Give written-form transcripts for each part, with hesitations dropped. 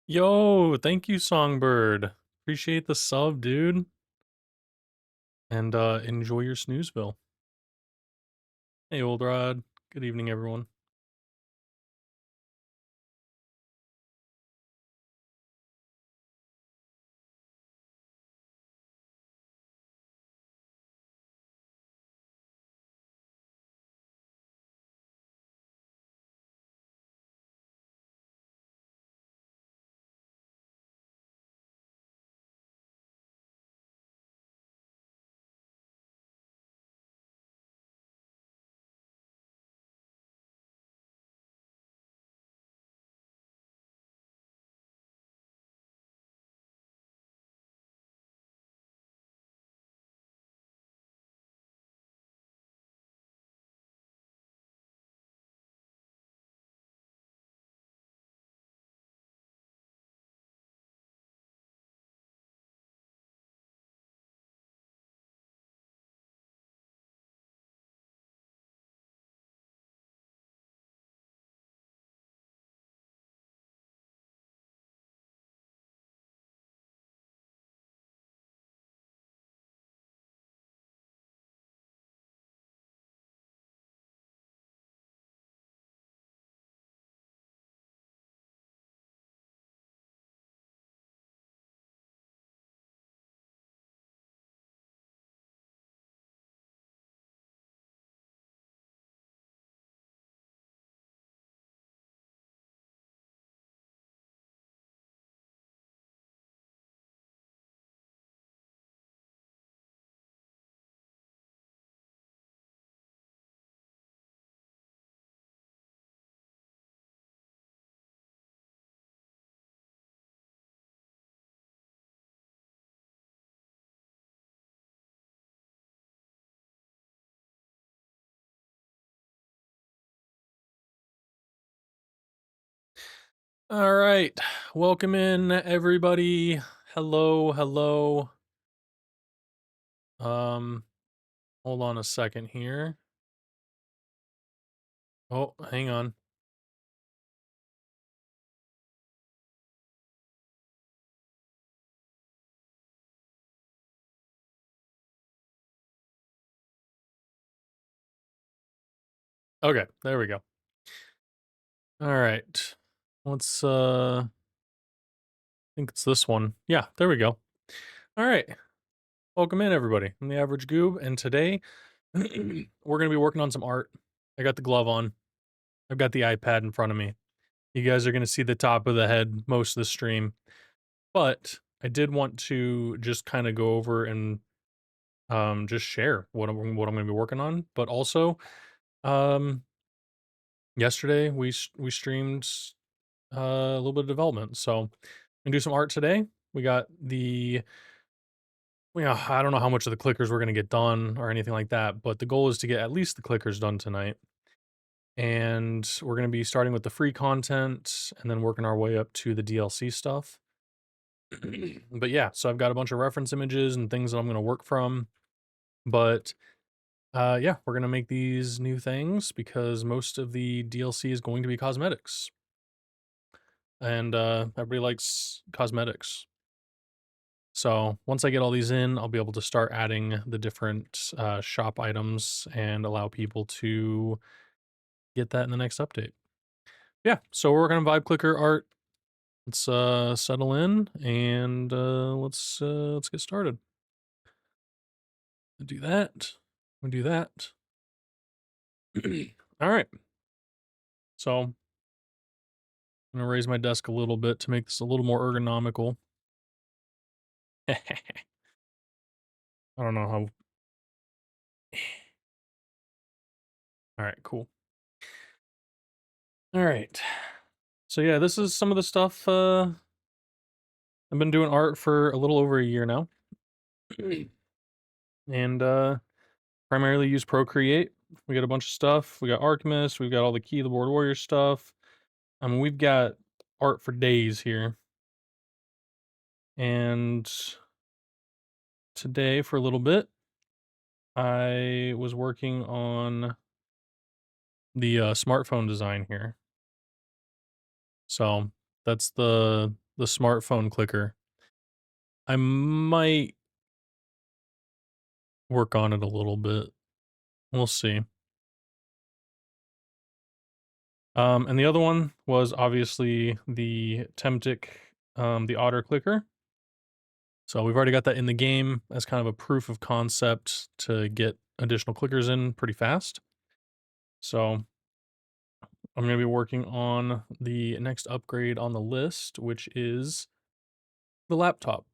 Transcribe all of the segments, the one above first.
Yo, thank you, Songbird. Appreciate the sub, dude. And enjoy your snoozeville. Hey, Old Rod. Good evening, everyone. All right. Welcome in, everybody. Hello, hello. Um, Hold on a second here. Oh, hang on. Okay, there we go. All right. Let's I think it's this one. Yeah, there we go. All right. Welcome in, everybody. I'm the Average Goob, and today we're gonna be working on some art. I got the glove on. I've got the iPad in front of me. You guys are going to see the top of the head most of the stream, but I did want to just kind of go over and just share what I'm going to be working on. But also, um, yesterday we streamed a little bit of development, so I'm gonna do some art today. We got the I don't know how much of the clickers we're going to get done or anything like that, but the goal is to get at least the clickers done tonight. And we're going to be starting with the free content and then working our way up to the DLC stuff. But yeah, so I've got a bunch of reference images and things that I'm going to work from. But yeah, we're going to make these new things because most of the DLC is going to be cosmetics. And everybody likes cosmetics. So once I get all these in, I'll be able to start adding the different shop items and allow people to get that in the next update. Yeah, so we're working on Vibe Clicker art. Let's settle in and let's get started. Do that. We do that. All right. So I'm gonna raise my desk a little bit to make this a little more ergonomical. I don't know how. All right, cool. All right. So yeah, this is some of the stuff. I've been doing art for a little over a year now, and primarily use Procreate. We got a bunch of stuff. We got Archimist. We've got all the Keyboard Warrior stuff. I mean, we've got art for days here. And today, for a little bit, I was working on the smartphone design here. So that's the the smartphone clicker. I might work on it a little bit. We'll see. And the other one was obviously the Temtic, the Otter clicker. So we've already got that in the game as kind of a proof of concept to get additional clickers in pretty fast. So I'm going to be working on the next upgrade on the list, which is the laptop.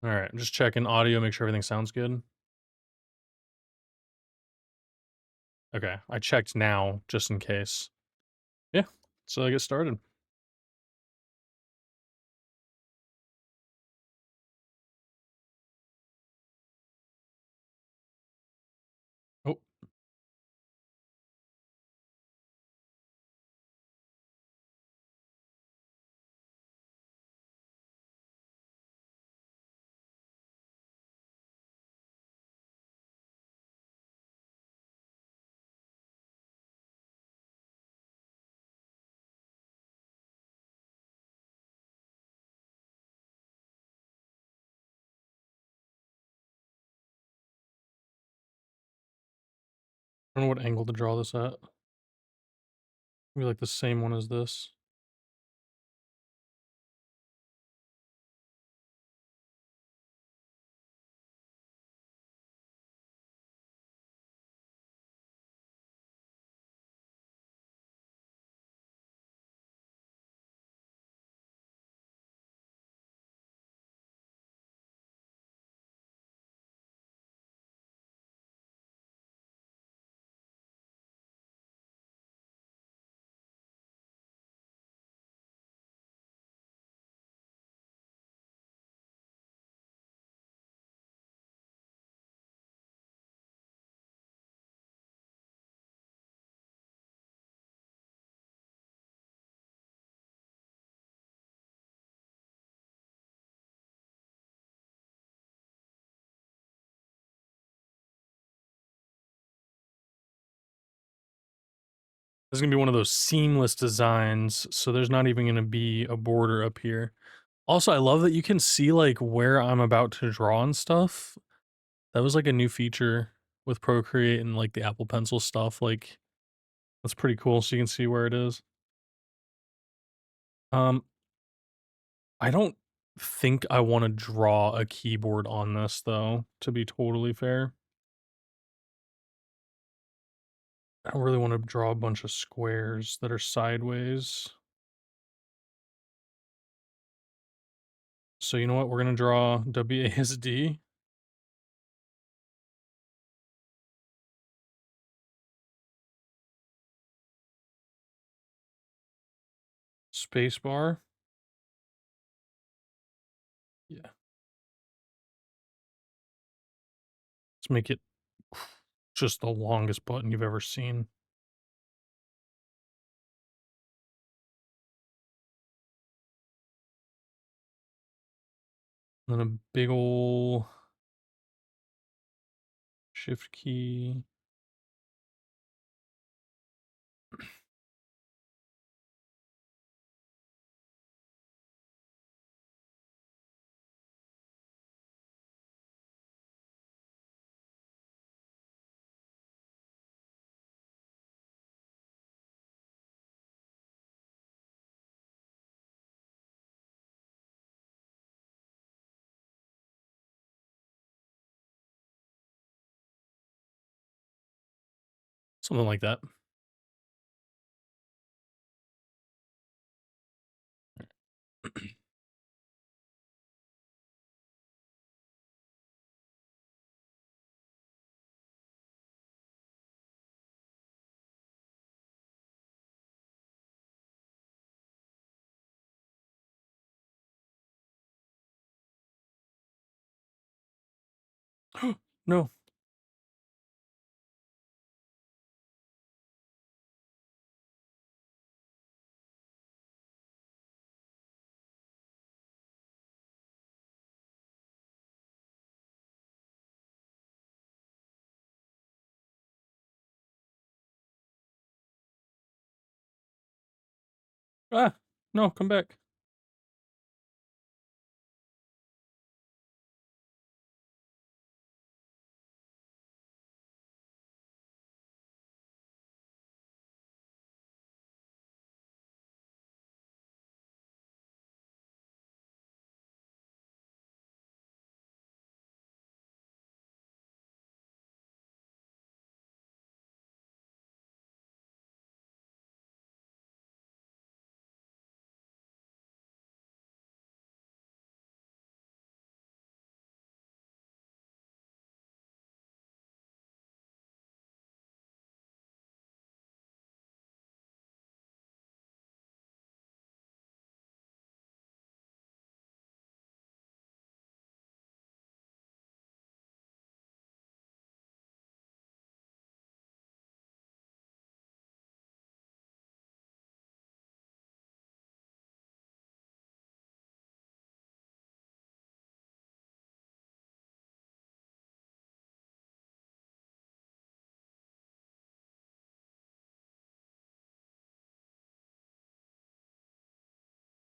All right, I'm just checking audio, make sure everything sounds good. Okay, I checked now just in case. Yeah, so I get started. Oh, I don't know what angle to draw this at. Maybe like the same one as this. This is gonna be one of those seamless designs, so there's not even gonna be a border up here. Also, I love that you can see like where I'm about to draw and stuff. That was like a new feature with Procreate and like the Apple Pencil stuff. Like that's pretty cool. So you can see where it is. Um, I don't think I want to draw a keyboard on this though, to be totally fair. I don't really want to draw a bunch of squares that are sideways. So you know what? We're gonna draw WASD, spacebar. Yeah. Let's make it just the longest button you've ever seen. And then a big ol' shift key. Something like that. No. Ah, no, come back.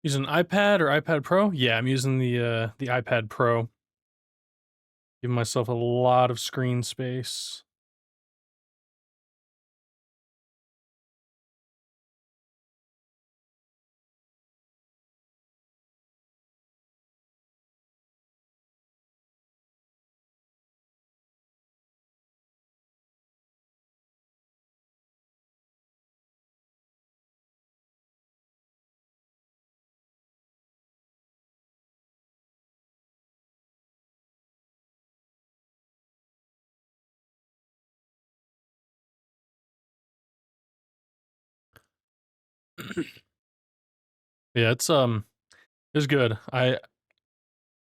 Using an iPad or iPad Pro? Yeah, I'm using the iPad Pro. Giving myself a lot of screen space. Yeah, it's good. I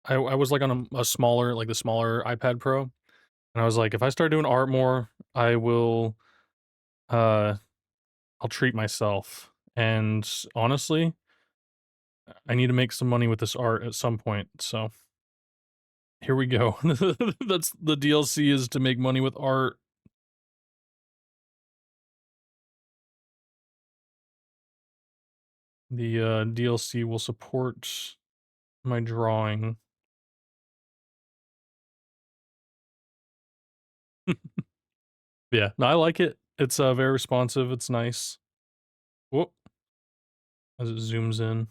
was, like, on a smaller like, the smaller iPad Pro, and I was like, "If I start doing art more, I will, uh I'll treat myself." And honestly, I need to make some money with this art at some point, so here we go. That's the DLC is to make money with art. The, DLC will support my drawing. Yeah, no, I like it. It's, very responsive, it's nice. Whoop, as it zooms in.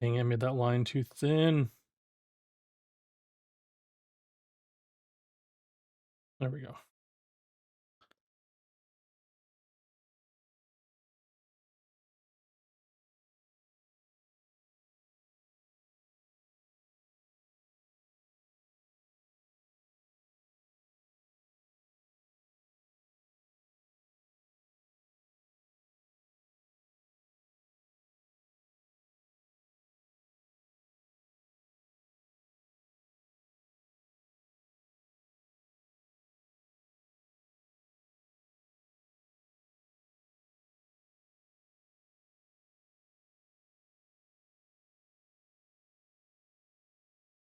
Dang, I made that line too thin. There we go.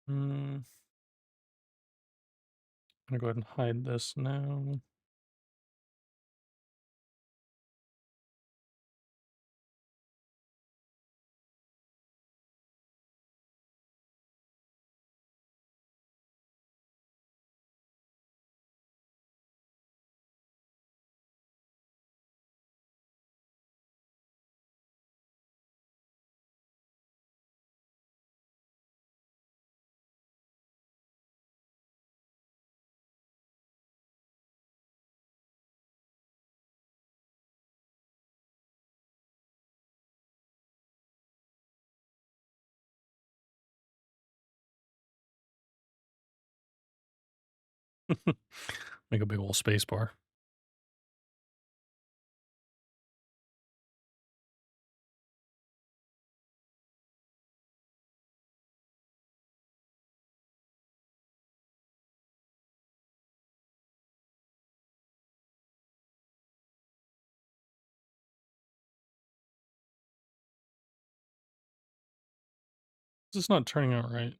I'm gonna go ahead and hide this now. Make a big old space bar. This is not turning out right.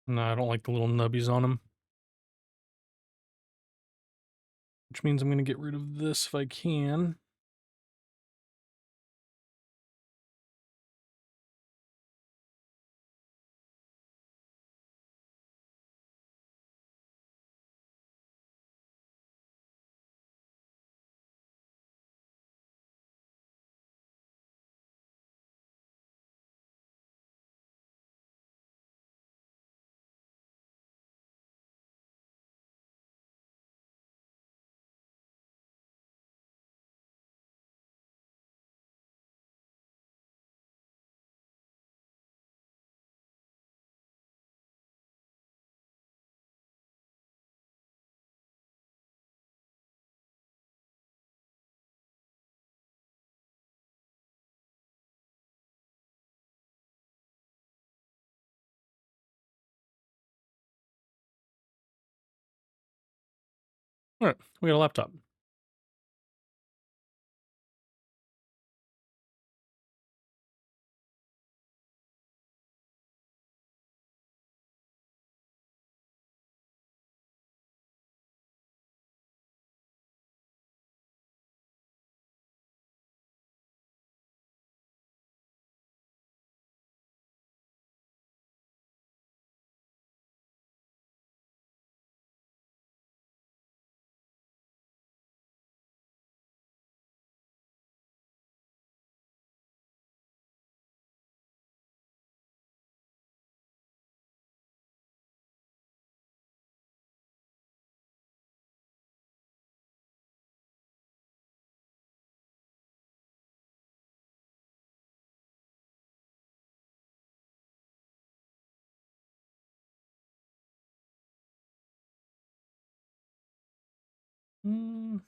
No, I don't like the little nubbies on them. Which means I'm going to get rid of this if I can. All right, we got a laptop. Mm,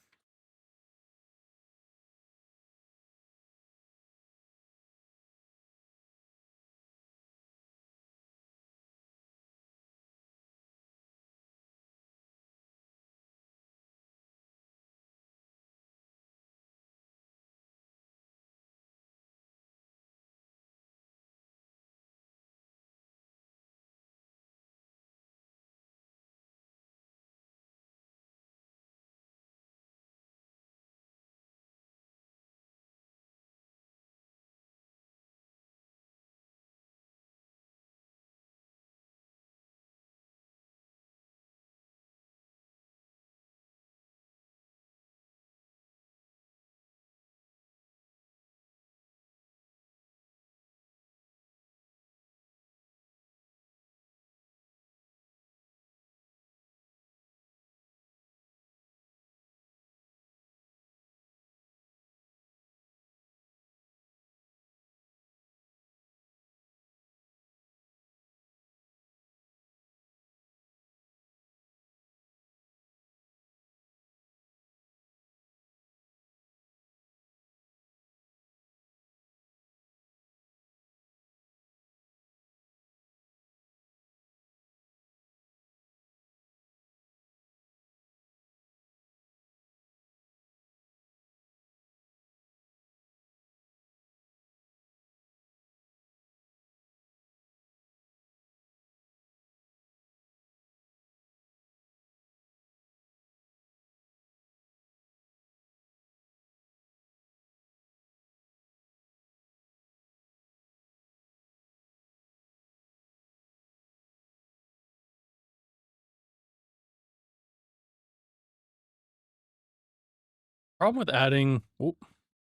Problem with adding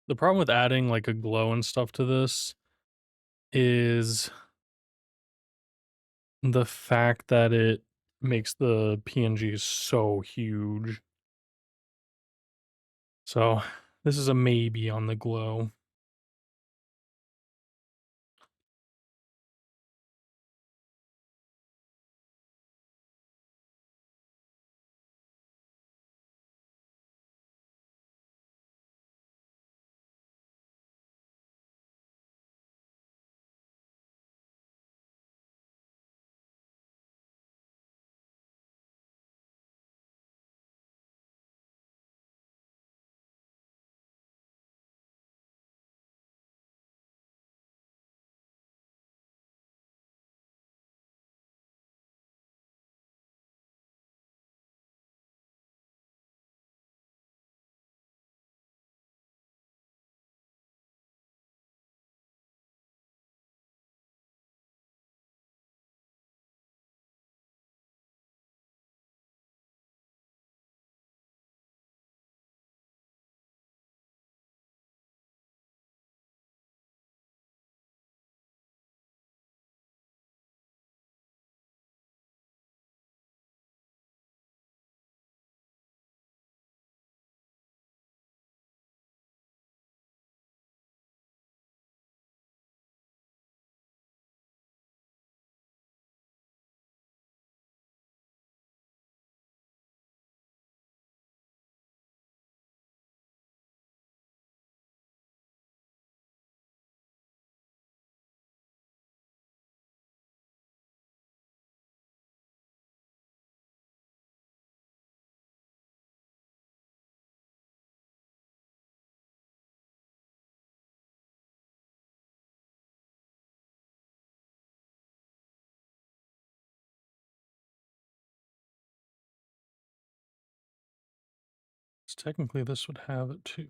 the problem with adding, like, a glow and stuff to this is the fact that it makes the PNGs so huge. So, this is a maybe on the glow. So technically this would have it too.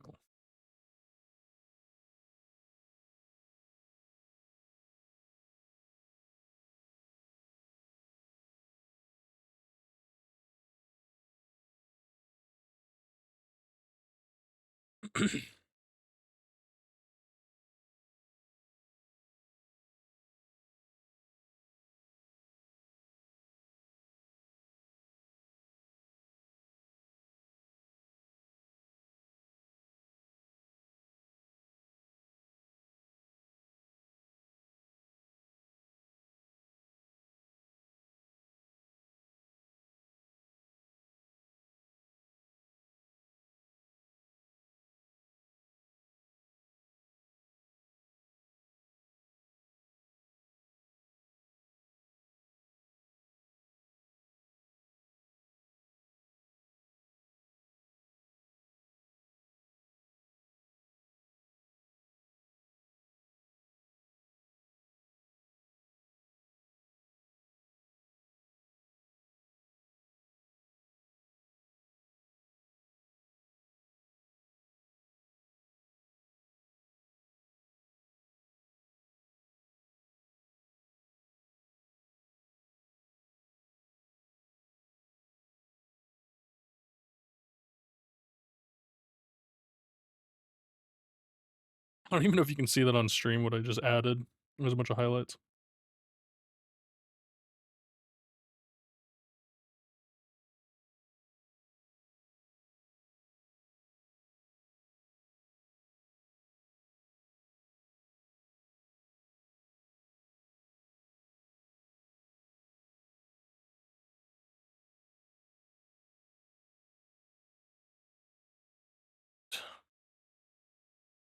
I don't even know if you can see that on stream what I just added. There's a bunch of highlights.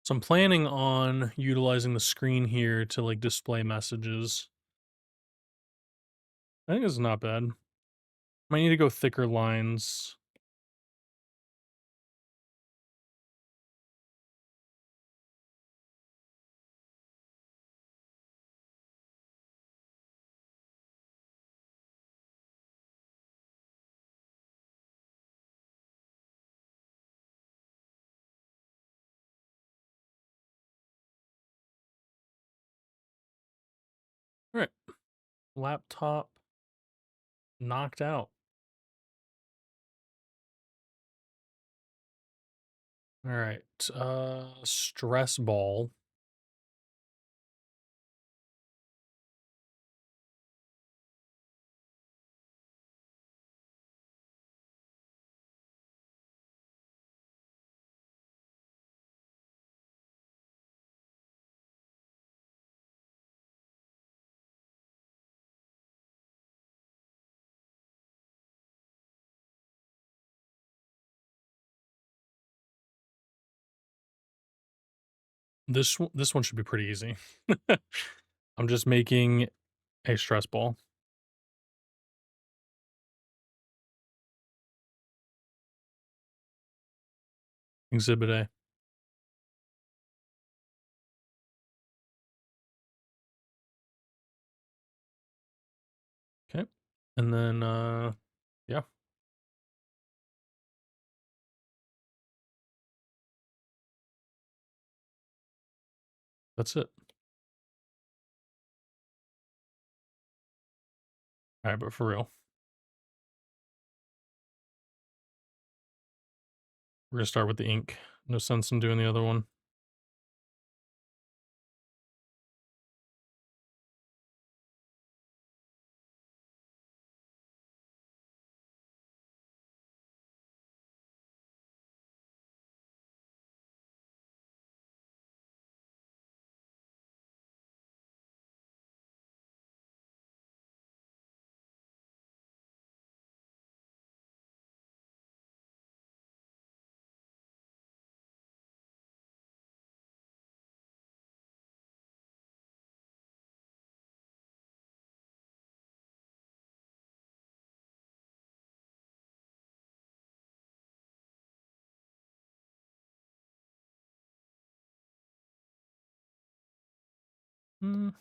So I'm planning on utilizing the screen here to, like, display messages. I think this is not bad. Might need to go thicker lines. Alright. Laptop knocked out. All right. Stress ball. This one should be pretty easy. I'm just making a stress ball. Exhibit A. Okay. And then yeah, that's it. All right, but for real. We're gonna start with the ink. No sense in doing the other one. Mm,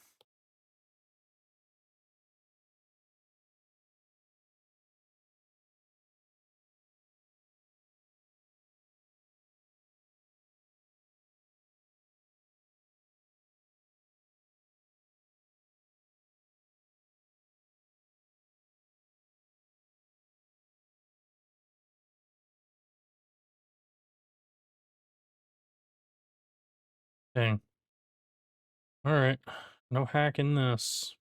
dang. All right. No hacking this.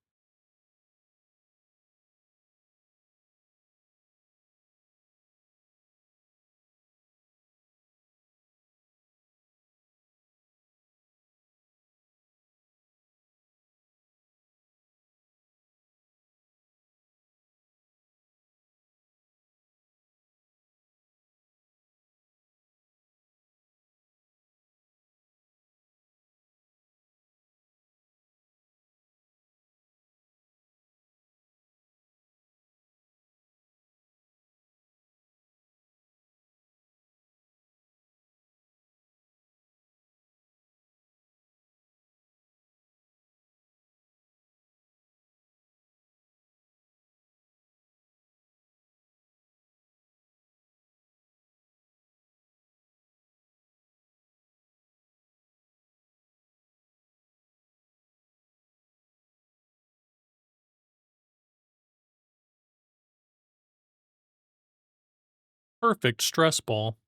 Perfect stress ball.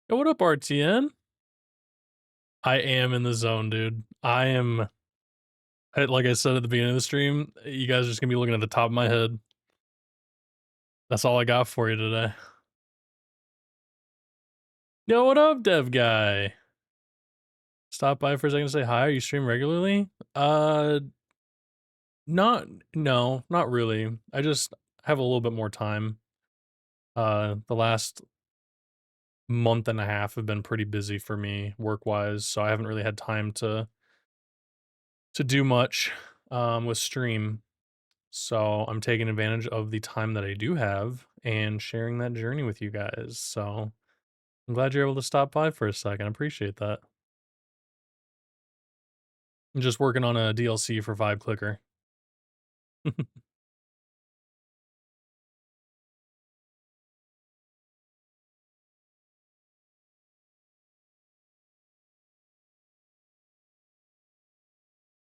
Yo, what up, RTN? I am in the zone, dude. Like I said at the beginning of the stream, you guys are just gonna be looking at the top of my head. That's all I got for you today. Yo, what up, dev guy? Stop by for a second to say hi. You stream regularly? Not, no, not really. I just have a little bit more time. The last month and a half have been pretty busy for me work wise, so I haven't really had time to do much with stream. So I'm taking advantage of the time that I do have and sharing that journey with you guys. So I'm glad you're able to stop by for a second. I appreciate that. I'm just working on a DLC for Vibe Clicker.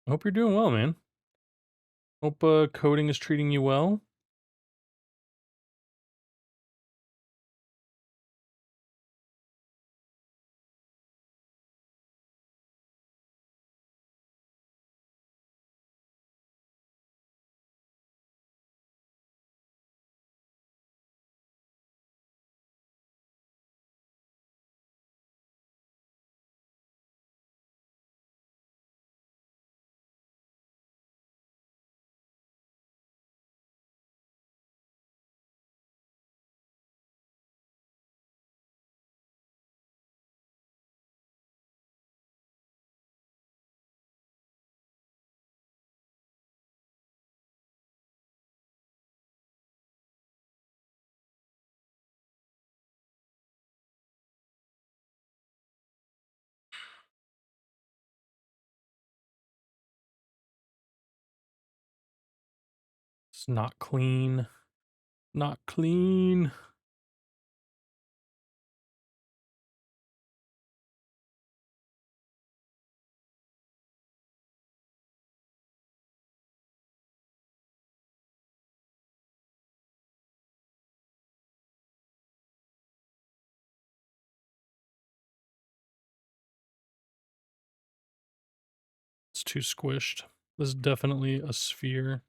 Hope you're doing well, man. Hope coding is treating you well. not clean. Not clean. It's too squished. This is definitely a sphere.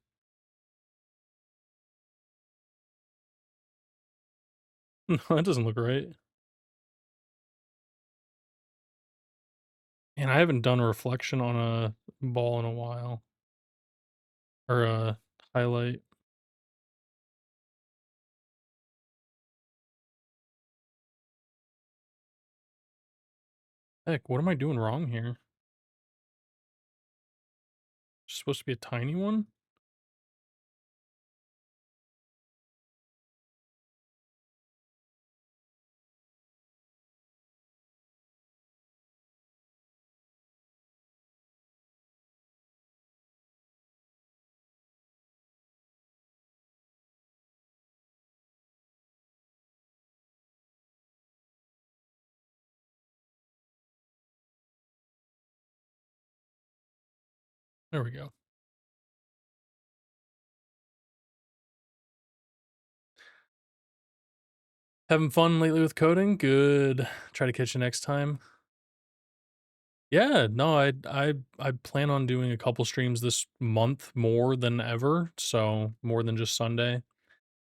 No, that doesn't look right. And I haven't done a reflection on a ball in a while. Or a highlight. Heck, what am I doing wrong here? It's supposed to be a tiny one? There we go. Having fun lately with coding? Good. Try to catch you next time. Yeah, no, I plan on doing a couple streams this month more than ever, so more than just Sunday.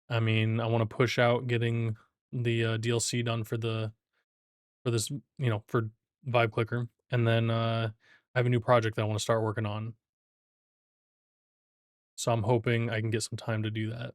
I mean, I want to push out getting the DLC done for this, for Vibe Clicker, and then I have a new project that I want to start working on. So I'm hoping I can get some time to do that.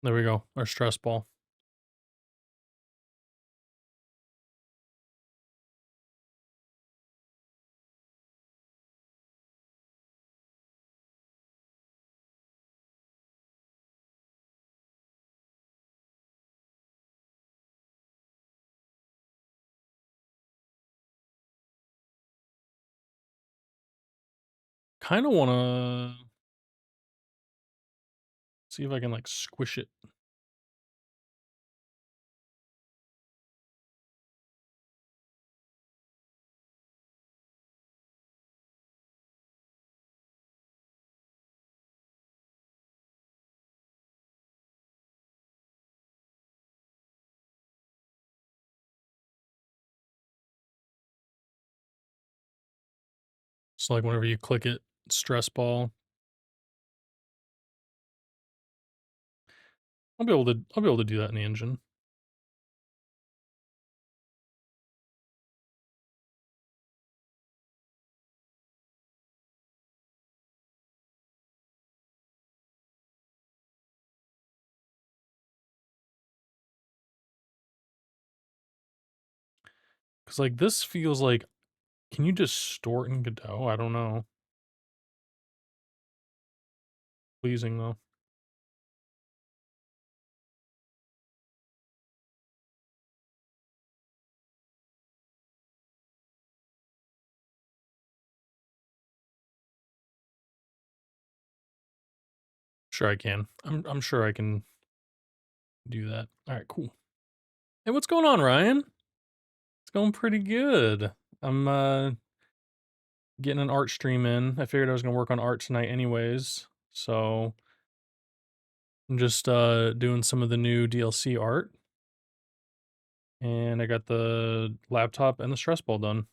There we go. Our stress ball. Kind of want to see if I can like squish it. So like whenever you click it, stress ball. I'll be able to do that in the engine. Cause like this feels like, can you distort in Godot? I don't know. Pleasing though. Sure I can. I'm sure I can do that. All right, cool. Hey, what's going on, Ryan? It's going pretty good. I'm getting an art stream in. I figured I was gonna work on art tonight anyways. So I'm just doing some of the new DLC art. And I got the laptop and the stress ball done.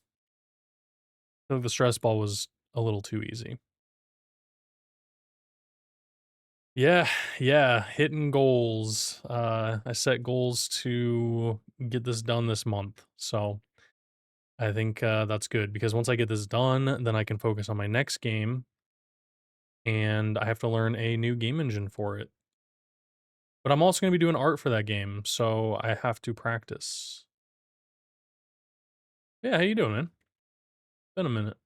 I think the stress ball was a little too easy. Yeah, yeah, hitting goals. I set goals to get this done this month. So I think that's good because once I get this done, then I can focus on my next game and I have to learn a new game engine for it. But I'm also going to be doing art for that game, so I have to practice. Yeah, how you doing, man? Been a minute.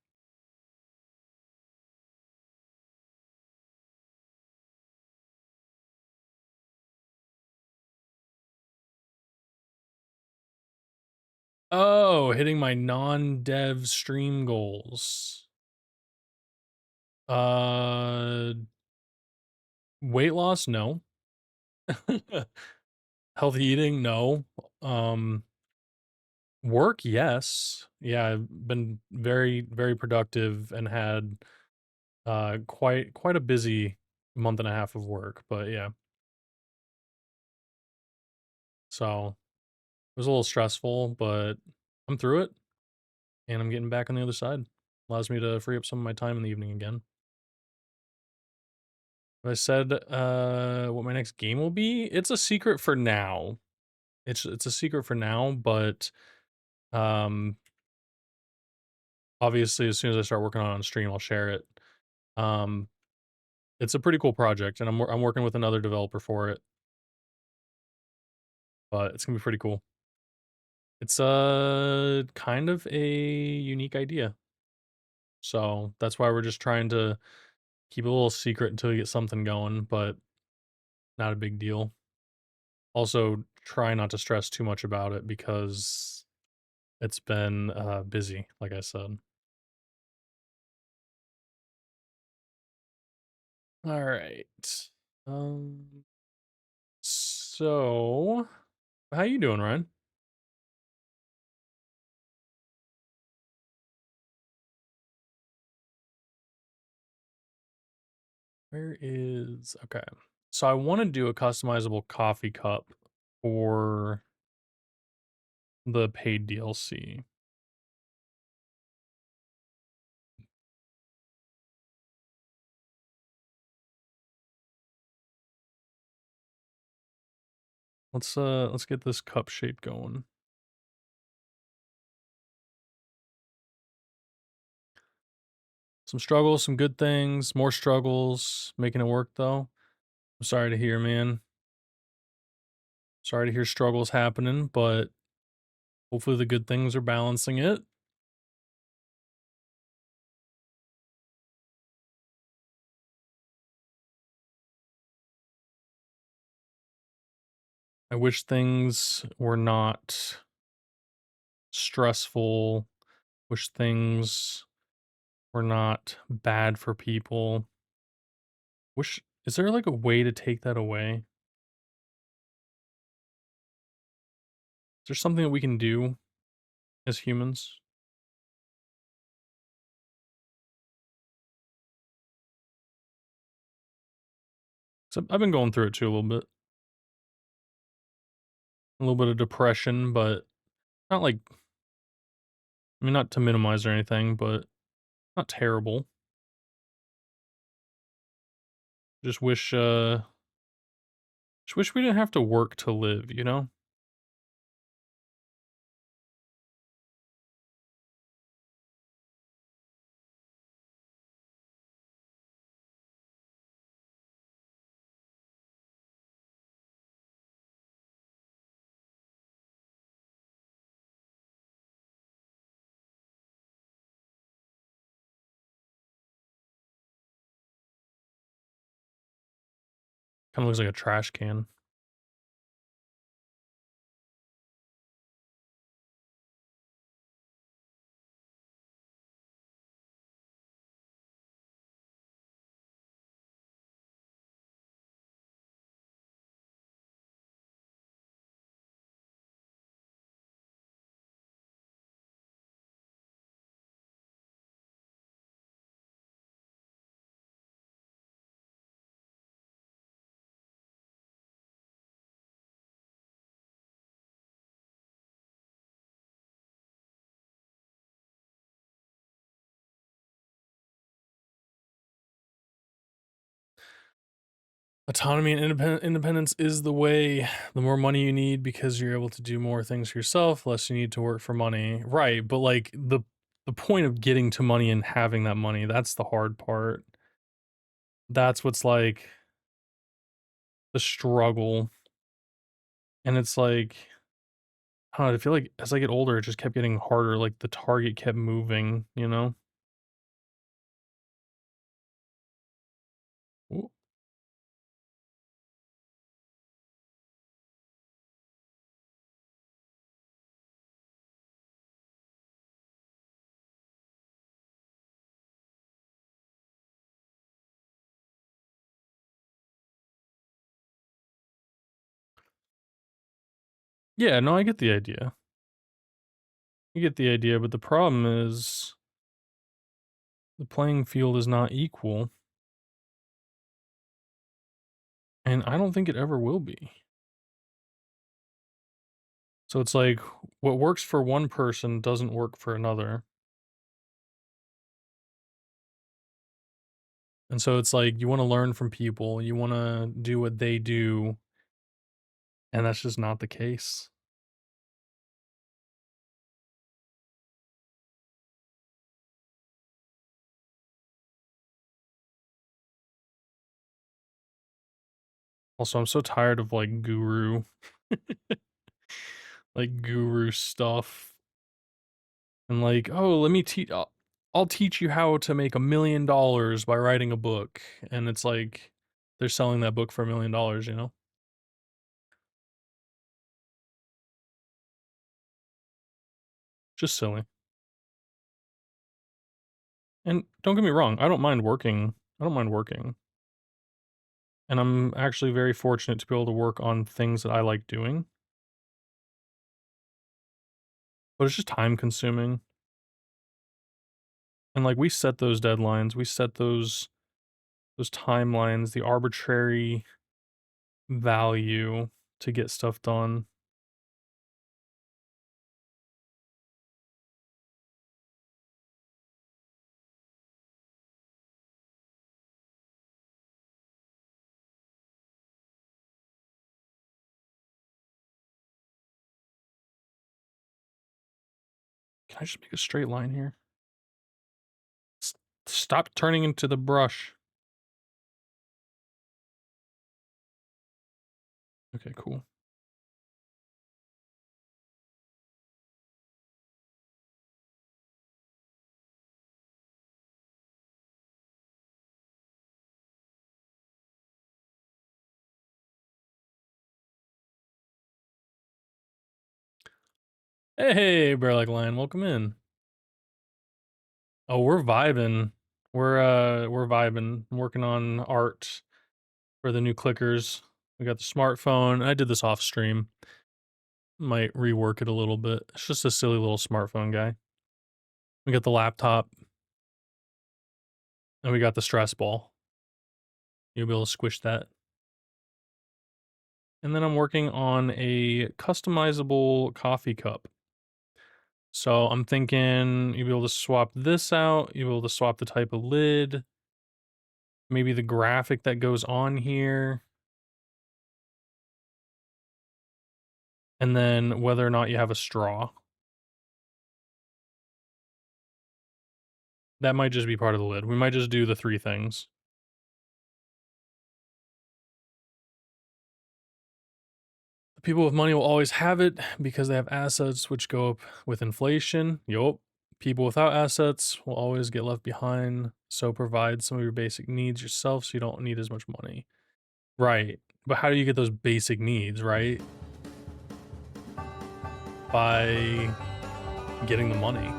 Oh, hitting my non-dev stream goals. Uh, weight loss, no. Healthy eating, no. Um, work, yes. Yeah, I've been very, very productive and had quite a busy month and a half of work, but yeah. So it was a little stressful, but I'm through it and I'm getting back on the other side. Allows me to free up some of my time in the evening again. I said what my next game will be. It's a secret for now. It's a secret for now, but um obviously as soon as I start working on stream, I'll share it. Um it's a pretty cool project and I'm working with another developer for it, but it's going to be pretty cool. It's kind of a unique idea. So that's why we're just trying to keep it a little secret until we get something going, but not a big deal. Also, try not to stress too much about it because it's been busy, like I said. All right. Um. So, how you doing, Ryan? Where is okay? So I want to do a customizable coffee cup for the paid DLC. Let's get this cup shape going. Some struggles, some good things, more struggles, making it work though. I'm sorry to hear, man. Sorry to hear struggles happening, but hopefully the good things are balancing it. I wish things were not stressful. Wish things were not bad for people. Wish is there like a way to take that away? Is there something that we can do as humans? 'Cause I've been going through it too a little bit. A little bit of depression, but not like I mean not to minimize or anything, but not terrible. Just wish we didn't have to work to live, you know? Kind of looks like a trash can. Autonomy and independence is the way. The more money you need because you're able to do more things for yourself, less you need to work for money. Right, but like the point of getting to money and having that money, that's the hard part. That's what's like the struggle. And it's like I don't know, I feel like as I get older, it just kept getting harder. Like the target kept moving, you know? Ooh. Yeah, no, I get the idea. I get the idea, but the problem is the playing field is not equal, and I don't think it ever will be. So it's like what works for one person doesn't work for another. And so it's like you want to learn from people, you want to do what they do, and that's just not the case. Also, I'm so tired of like guru stuff and like, "Oh, let me teach I'll teach you how to make $1,000,000 by writing a book." And it's like they're selling that book for $1,000,000, you know? Just silly. And don't get me wrong, I don't mind working. I don't mind working. And I'm actually very fortunate to be able to work on things that I like doing, but it's just time consuming. And like we set those deadlines, we set those timelines, the arbitrary value to get stuff done. Can I just make a straight line here? S- Stop turning into the brush. Okay, cool. Hey, Bear Like Lion, welcome in. Oh, we're vibing. We're vibing. I'm working on art for the new clickers. We got the smartphone. I did this off stream. Might rework it a little bit. It's just a silly little smartphone guy. We got the laptop and we got the stress ball. You'll be able to squish that. And then I'm working on a customizable coffee cup. So I'm thinking you'll be able to swap this out. You'll be able to swap the type of lid, maybe the graphic that goes on here, and then whether or not you have a straw. That might just be part of the lid. We might just do the three things. The people with money will always have it because they have assets which go up with inflation. Yup. People without assets will always get left behind. So provide some of your basic needs yourself so you don't need as much money. Right. But how do you get those basic needs, right? By getting the money.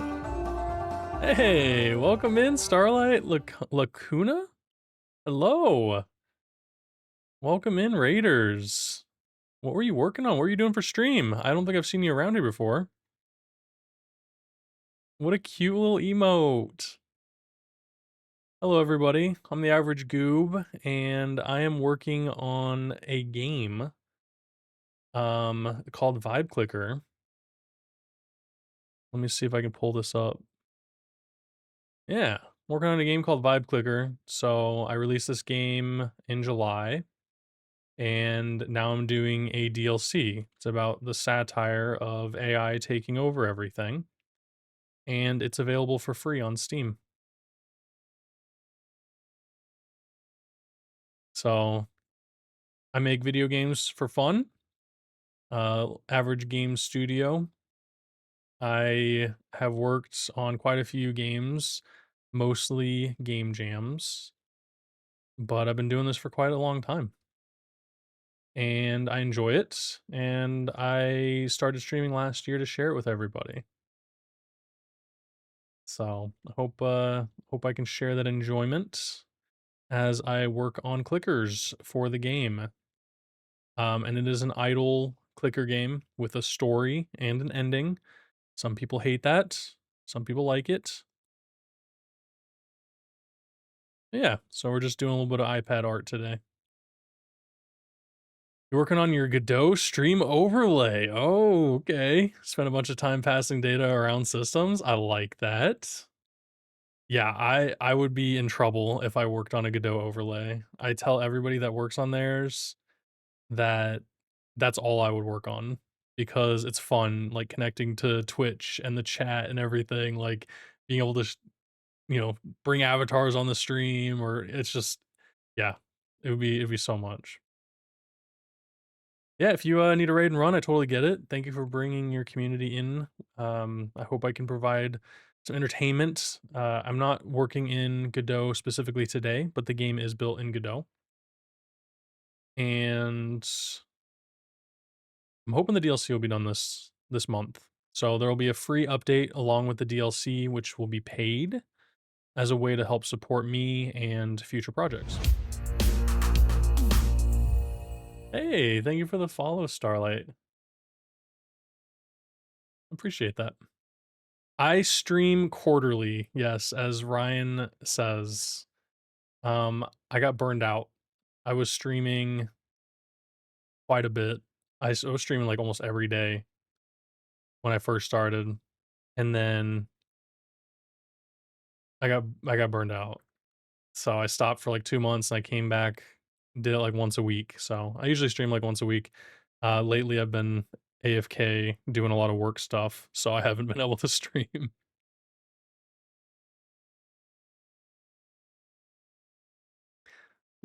Hey, welcome in, Starlight Lacuna. Hello. Welcome in, Raiders. What were you working on? What were you doing for stream? I don't think I've seen you around here before. What a cute little emote. Hello, everybody. I'm the Average Goob, and I am working on a game called Vibe Clicker. Let me see if I can pull this up. Yeah, working on a game called Vibe Clicker. So I released this game in July. and now I'm doing a DLC. It's about the satire of AI taking over everything, and it's available for free on Steam. So I make video games for fun. Average Game Studio. I have worked on quite a few games, mostly game jams, but I've been doing this for quite a long time and I enjoy it. And I started streaming last year to share it with everybody. So I hope I can share that enjoyment as I work on clickers for the game. And it is an idle clicker game with a story and an ending. Some people hate that. Some people like it. Yeah, so we're just doing a little bit of iPad art today. You're working on your Godot stream overlay. Oh, okay. Spent a bunch of time passing data around systems. I like that. Yeah, I would be in trouble if I worked on a Godot overlay. I tell everybody that works on theirs that that's all I would work on because it's fun, like connecting to Twitch and the chat and everything, like being able to, bring avatars on the stream or it's just, yeah, it'd be so much. Yeah, if you need a raid and run, I totally get it. Thank you for bringing your community in. I hope I can provide some entertainment. I'm not working in Godot specifically today, but the game is built in Godot, and I'm hoping the DLC will be done this month. So there will be a free update along with the DLC, which will be paid as a way to help support me and future projects. Hey, thank you for the follow, Starlight. Appreciate that. I stream quarterly, yes, as Ryan says. I got burned out. I was streaming quite a bit. I was streaming like almost every day when I first started, and then I got burned out. So I stopped for like 2 months and I came back, did it like once a week. So I usually stream like once a week. Lately I've been AFK doing a lot of work stuff, so I haven't been able to stream.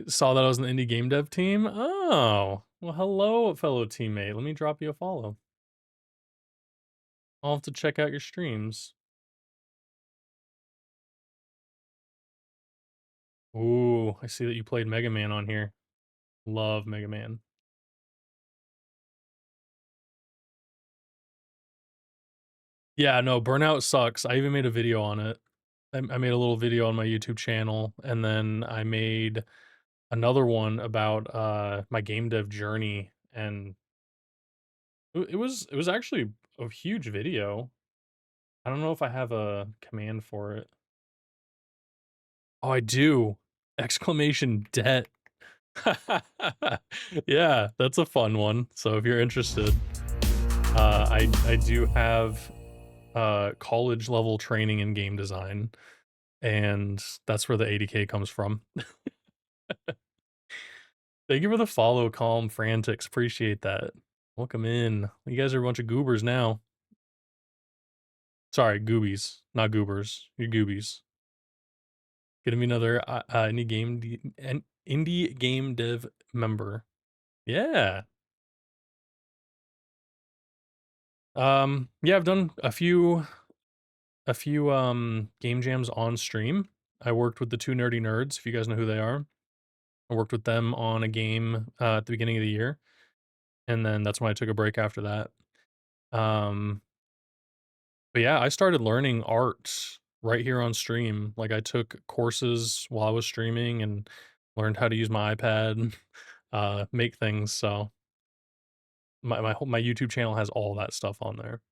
Saw that I was in the indie game dev team. Oh, well, hello, fellow teammate. Let me drop you a follow. I'll have to check out your streams. Ooh, I see that you played Mega Man on here. Love Mega Man. Yeah, no, Burnout sucks. I even made a video on it. I made a little video on my YouTube channel, and then I made another one about my game dev journey, and it was actually a huge video. I don't know if I have a command for it. Oh, I do! Exclamation debt. Yeah, that's a fun one. So if you're interested, I do have college level training in game design, and that's where the 80K comes from. Thank you for the follow, Calm Frantics. Appreciate that. Welcome in. You guys are a bunch of goobers now. Sorry, goobies, not goobers. You're goobies. Gonna be another indie game dev member. Yeah. Yeah, I've done a few game jams on stream. I worked with the two nerdy nerds, if you guys know who they are. I worked with them on a game at the beginning of the year, and then that's when I took a break after that. Um, but yeah, I started learning art right here on stream. Like I took courses while I was streaming and learned how to use my iPad, make things. So my YouTube channel has all that stuff on there.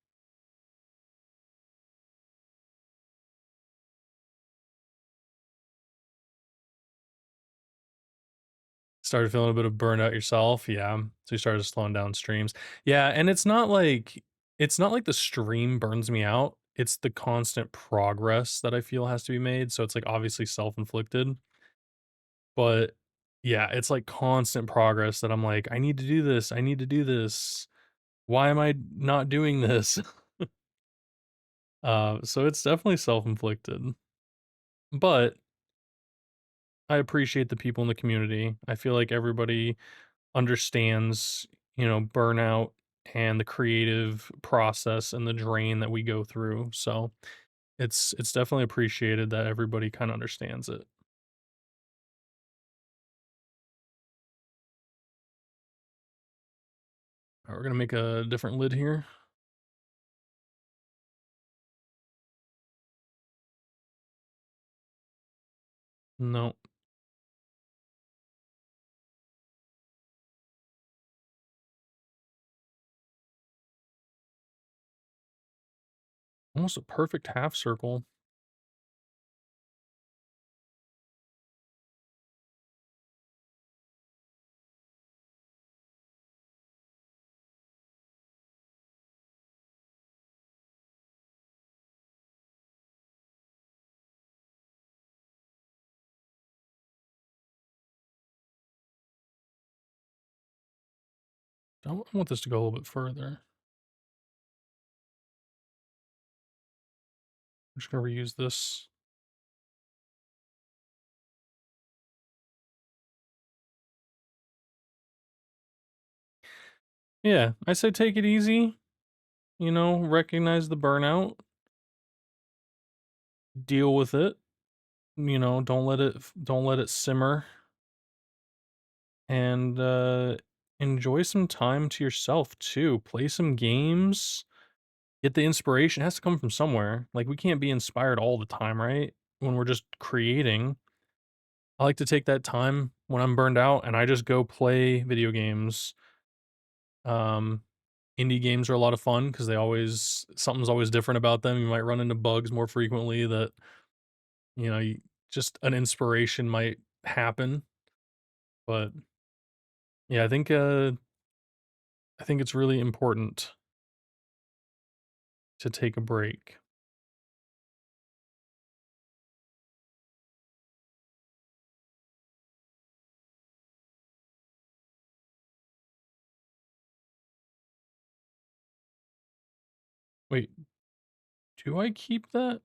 Started feeling a bit of burnout yourself, yeah. So you started slowing down streams. Yeah, and it's not like the stream burns me out. It's the constant progress that I feel has to be made. So it's like obviously self-inflicted, but Yeah, it's like constant progress that I'm like, "I need to do this, I need to do this. Why am I not doing this?" So it's definitely self-inflicted, but I appreciate the people in the community. I feel like everybody understands, burnout and the creative process and the drain that we go through. So it's definitely appreciated that everybody kind of understands it. All right, we're gonna make a different lid here. No, almost a perfect half circle. I want this to go a little bit further. I'm just gonna reuse this. Yeah, I say take it easy. Recognize the burnout, deal with it. Don't let it simmer, and enjoy some time to yourself too. Play some games. Get the inspiration. It has to come from somewhere. Like we can't be inspired all the time, right? When we're just creating. I like to take that time when I'm burned out and I just go play video games. Um Indie games are a lot of fun because they always something's always different about them. You might run into bugs more frequently that, just an inspiration might happen. But yeah, I think it's really important to take a break. Wait, do I keep that?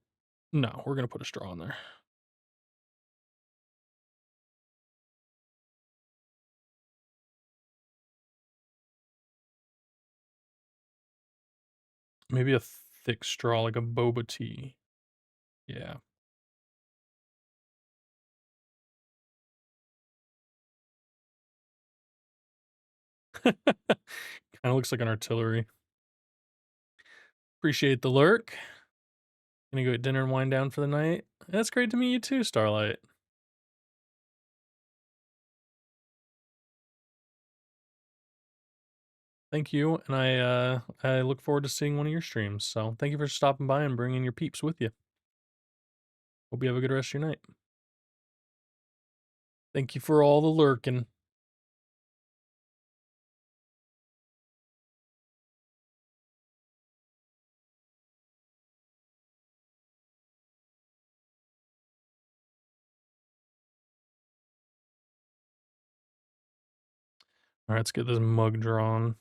No, we're gonna put a straw in there. Maybe a thick straw like a boba tea. Yeah. Kinda looks like an artillery. Appreciate the lurk. Gonna go eat dinner and wind down for the night. That's great to meet you too, Starlight. Thank you, and I look forward to seeing one of your streams. So thank you for stopping by and bringing your peeps with you. Hope you have a good rest of your night. Thank you for all the lurking. All right, let's get this mug drawn.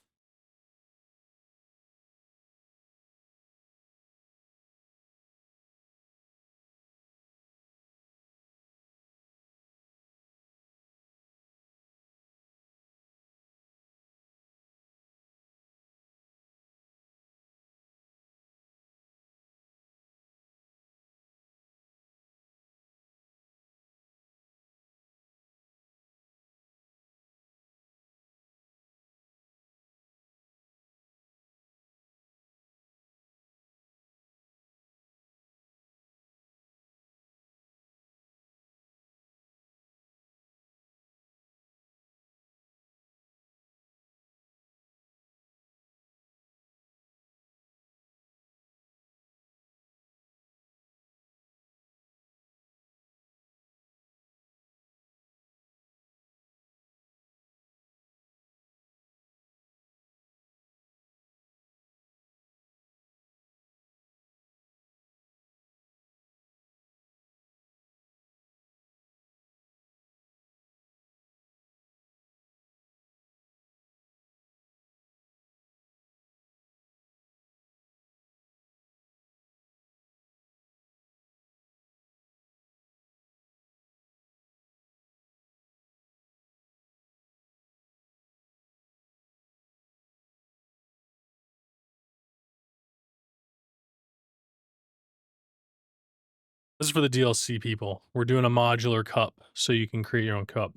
This is for the DLC people. We're doing a modular cup, so you can create your own cup.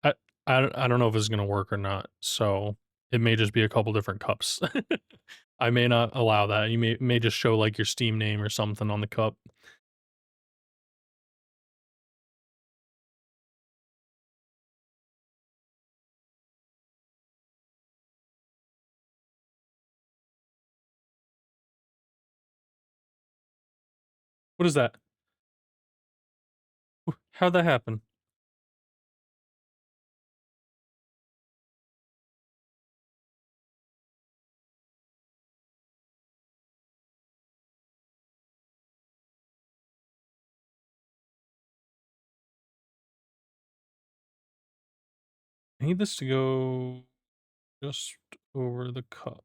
I I don't know if it's gonna work or not, so it may just be a couple different cups. I may not allow that. You may just show, like, your Steam name or something on the cup. What is that? How'd that happen? I need this to go just over the cup.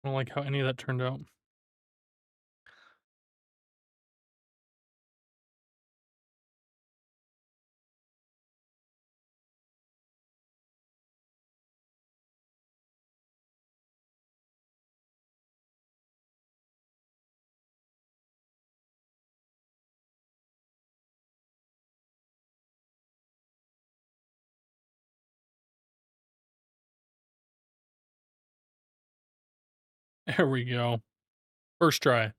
I don't like how any of that turned out. There we go. First try.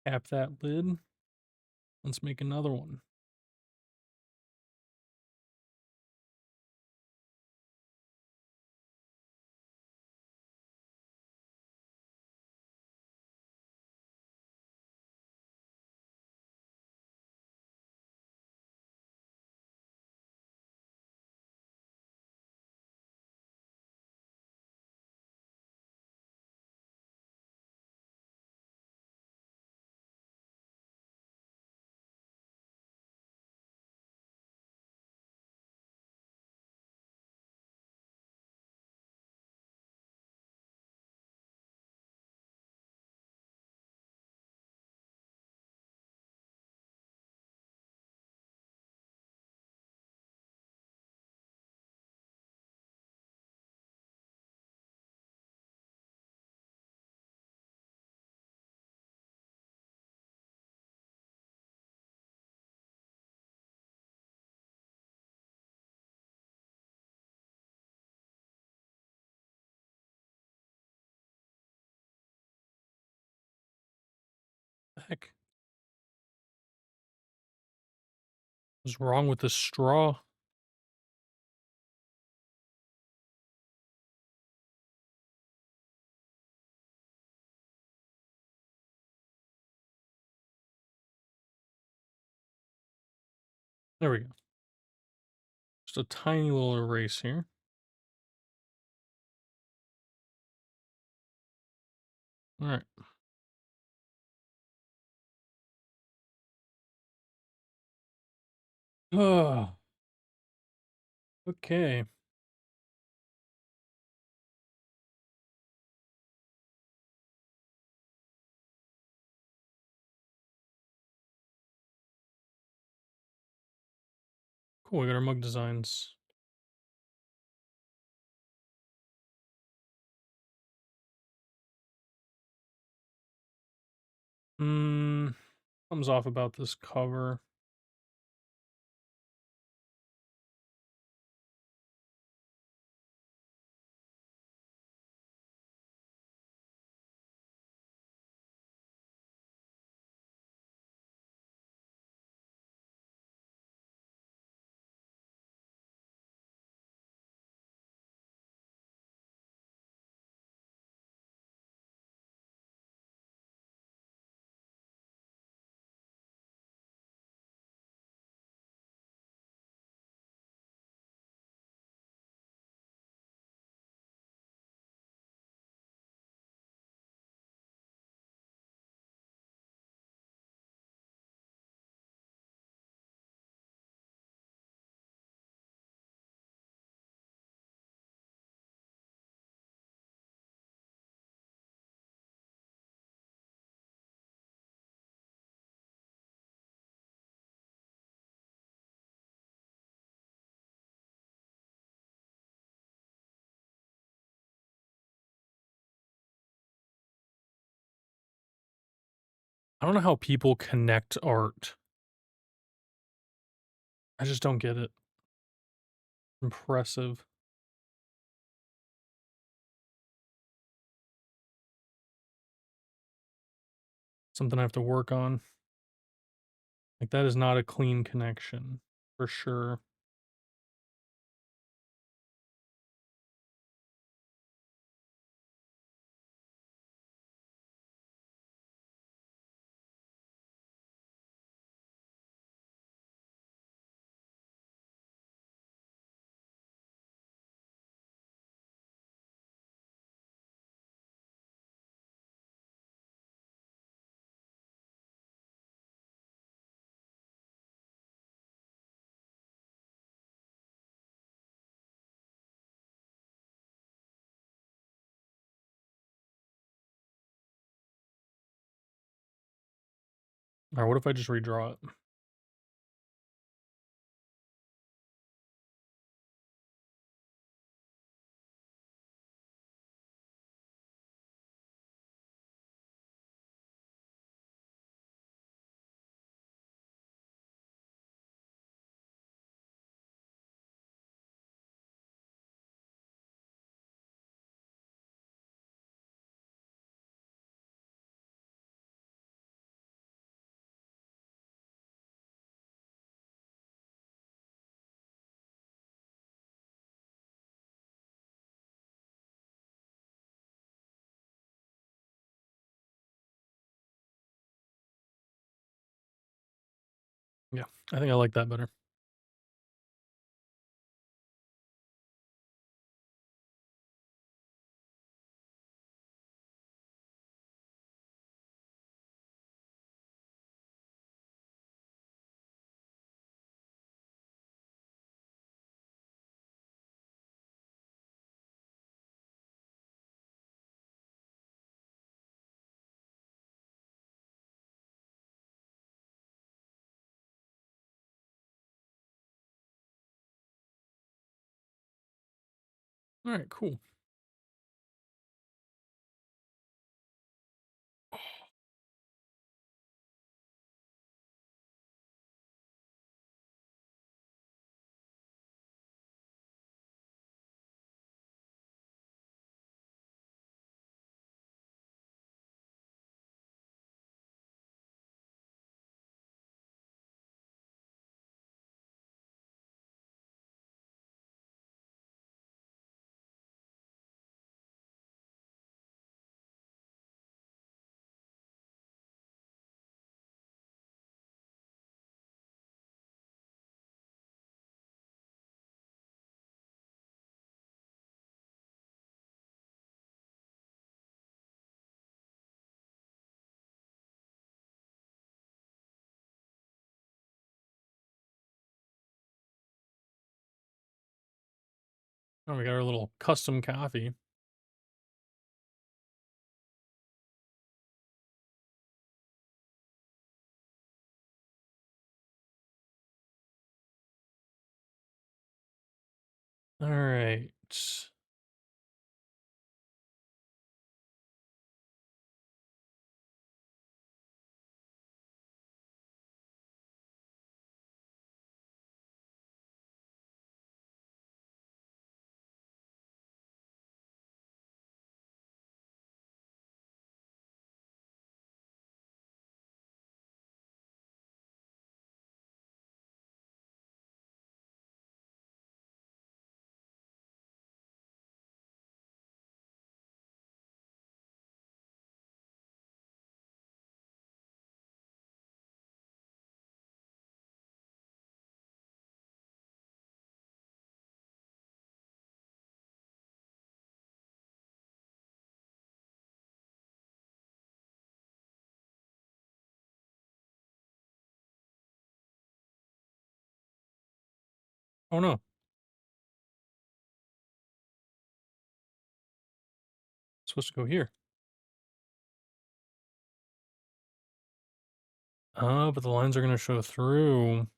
Tap that lid. Let's make another one. The heck is wrong with this straw? There we go. Just a tiny little erase here. All right. Oh, okay. Cool. We got our mug designs. Hmm. Thumbs off about this cover. I don't know how people connect art. I just don't get it. Impressive. Something I have to work on. Like, that is not a clean connection, for sure. Alright, what if I just redraw it? Yeah, I think I like that better. Alright, cool. Oh, we got our little custom coffee. Alright. Oh, no. It's supposed to go here. Oh, but the lines are gonna show through.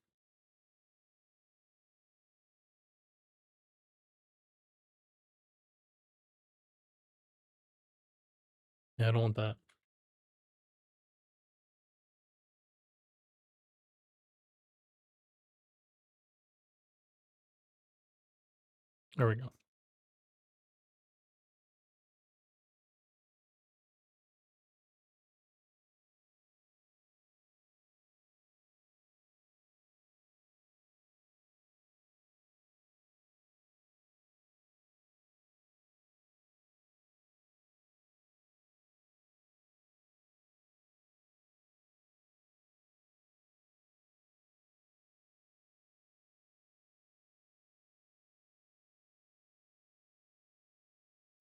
Yeah, I don't want that. There we go.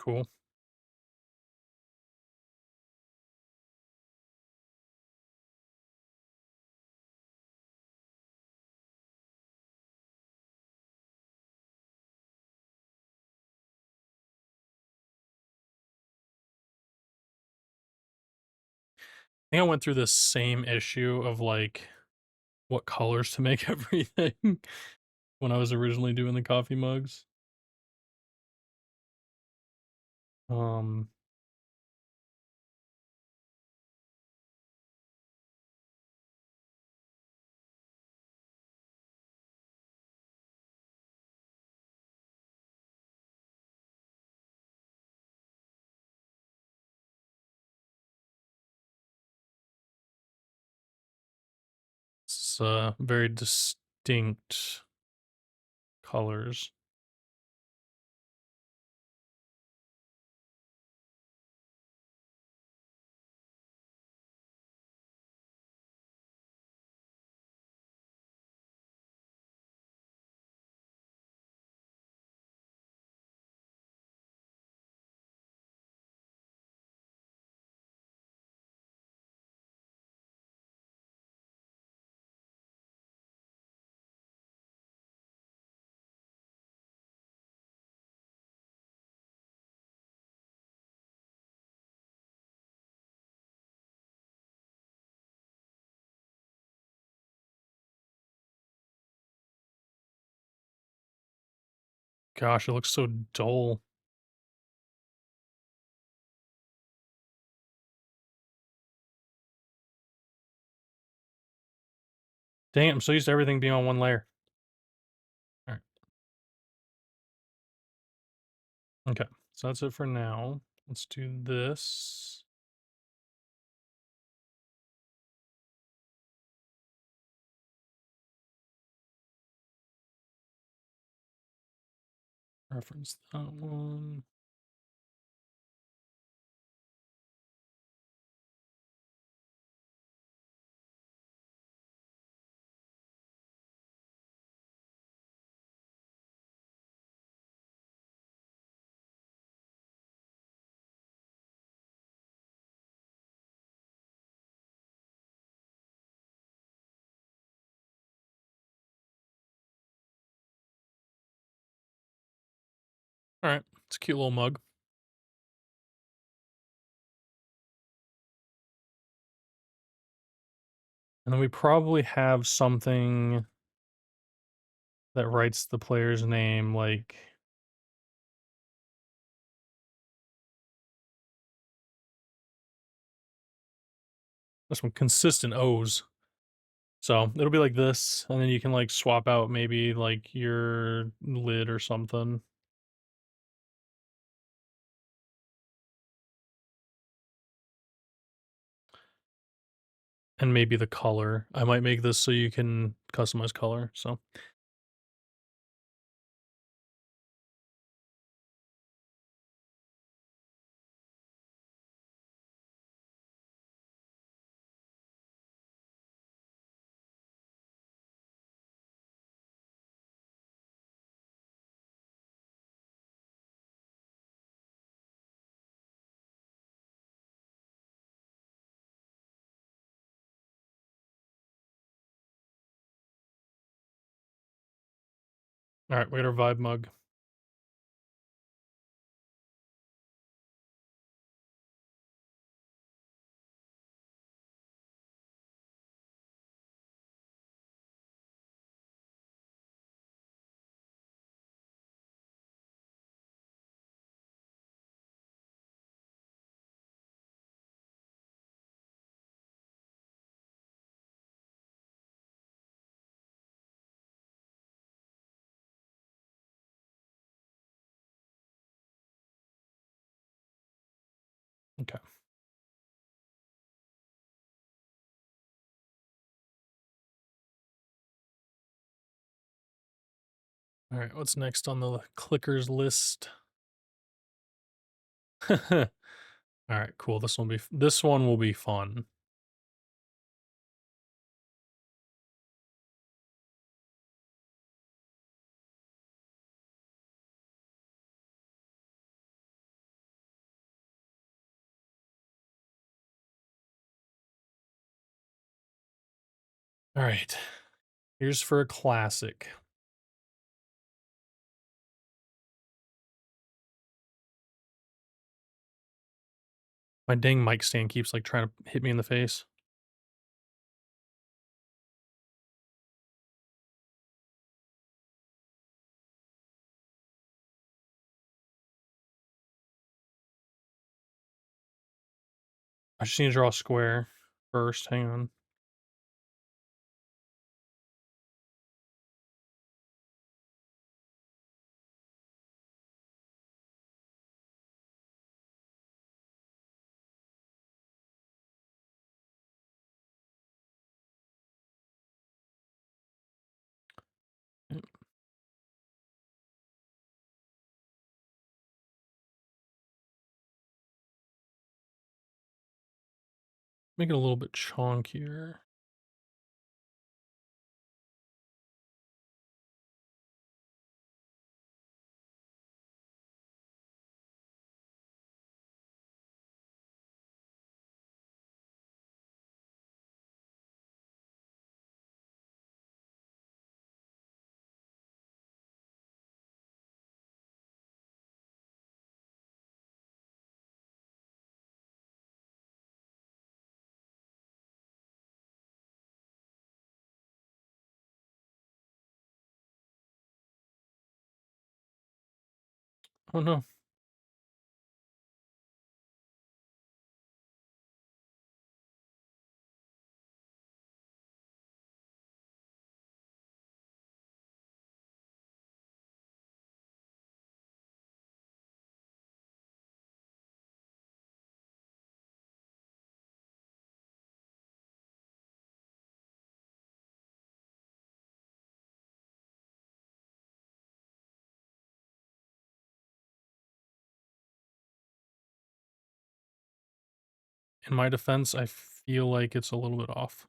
Cool. I think I went through this same issue of like what colors to make everything when I was originally doing the coffee mugs. Um, it's very distinct colors. Gosh, it looks so dull. Dang it, I'm so used to everything being on one layer. All right. Okay. So that's it for now. Let's do this. Reference that one. All right. It's a cute little mug. And then we probably have something that writes the player's name like some consistent O's. So it'll be like this, and then you can like swap out maybe like your lid or something. And maybe the color. I might make this so you can customize color. So all right, we got our vibe mug. Okay. All right. What's next on the clickers list? All right. Cool. This one will be fun. All right. Here's for a classic. My dang mic stand keeps like trying to hit me in the face. I just need to draw a square first. Hang on. Make it a little bit chunkier. Oh no. In my defense, I feel like it's a little bit off.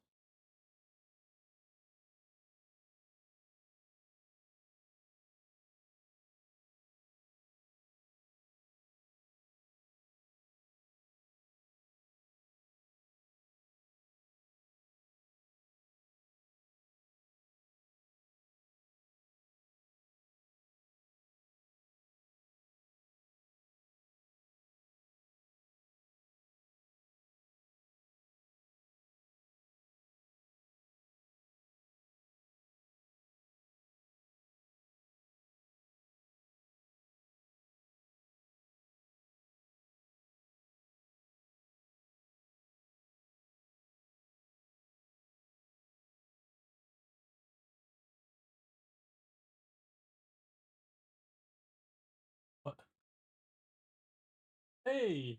What? Hey,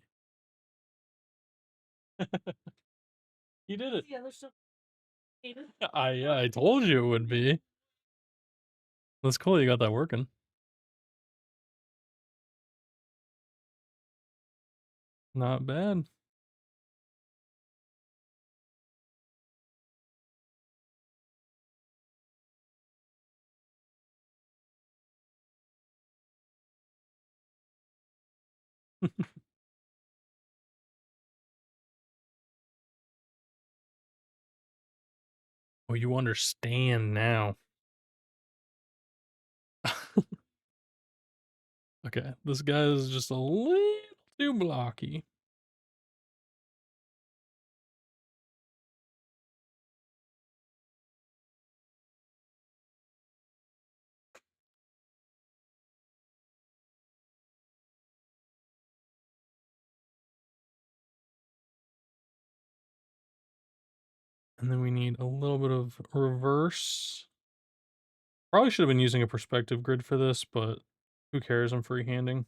you did it. I told you it would be. That's cool. You got that working. Not bad. Oh, you understand now. Okay, this guy is just a little too blocky. And then we need a little bit of reverse. Probably should have been using a perspective grid for this, but who cares? I'm freehanding.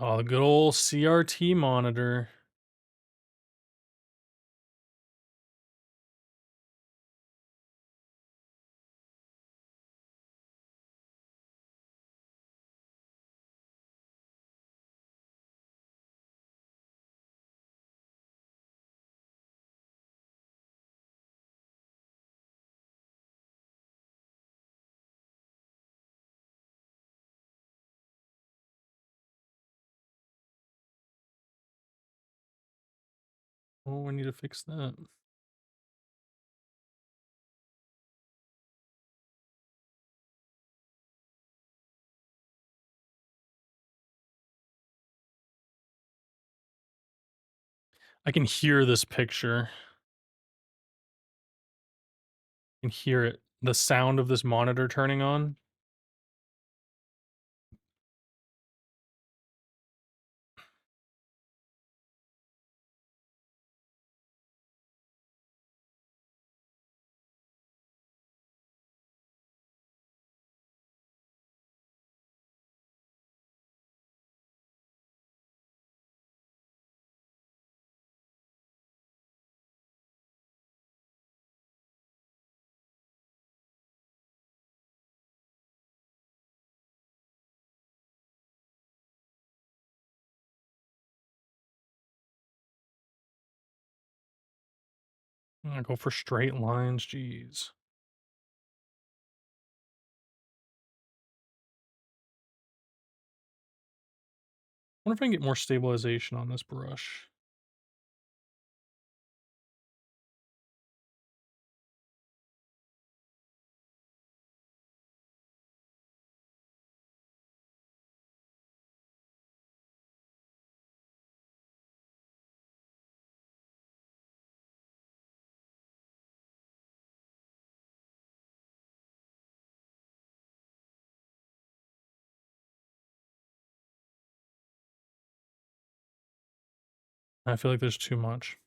Oh, the good old CRT monitor. Oh, I need to fix that. I can hear this picture. I can hear it. The sound of this monitor turning on. I'm gonna go for straight lines. Jeez. Wonder if I can get more stabilization on this brush. I feel like there's too much.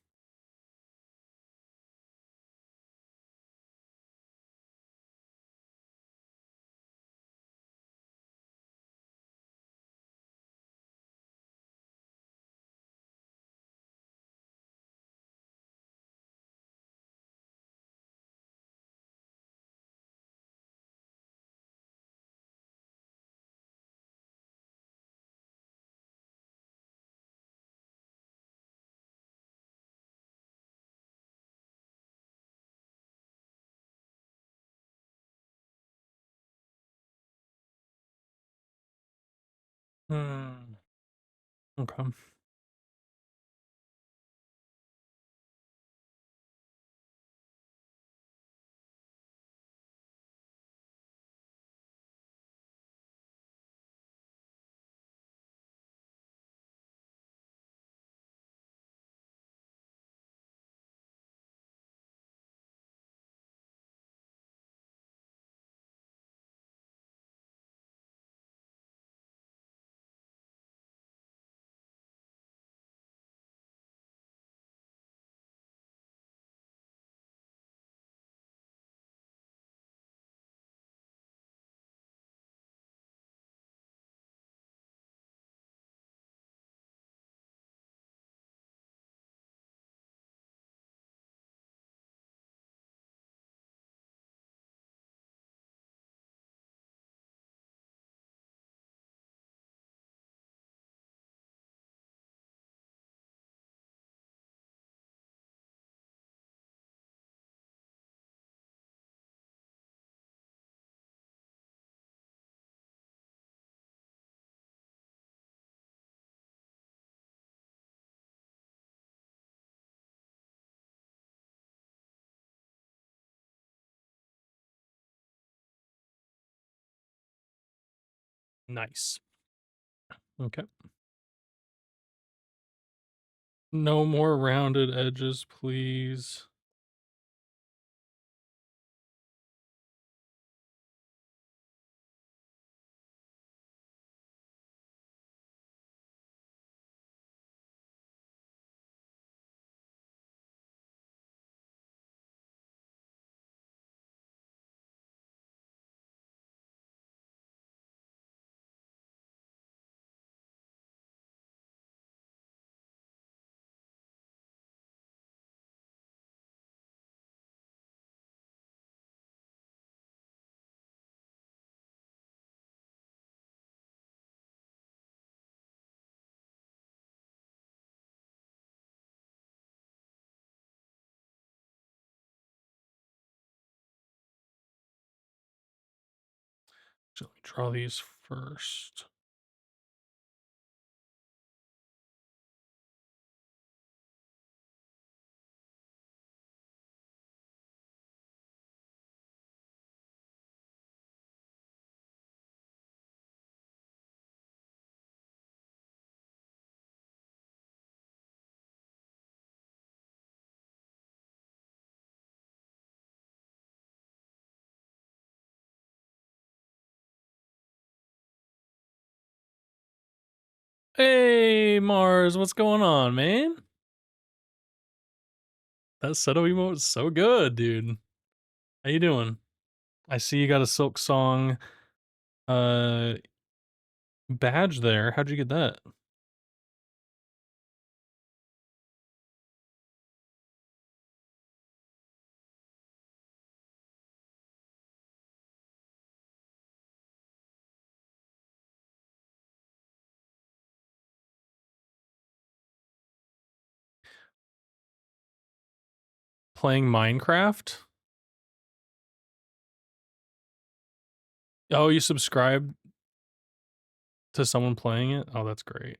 Hmm. Okay. Nice. Okay. No more rounded edges, please. So let me draw these first. Hey, Mars, what's going on, man? That Seto emote's so good, dude. How you doing? I see you got a Silk Song uh badge there. How'd you get that? Playing Minecraft? Oh, you subscribed to someone playing it? Oh, that's great.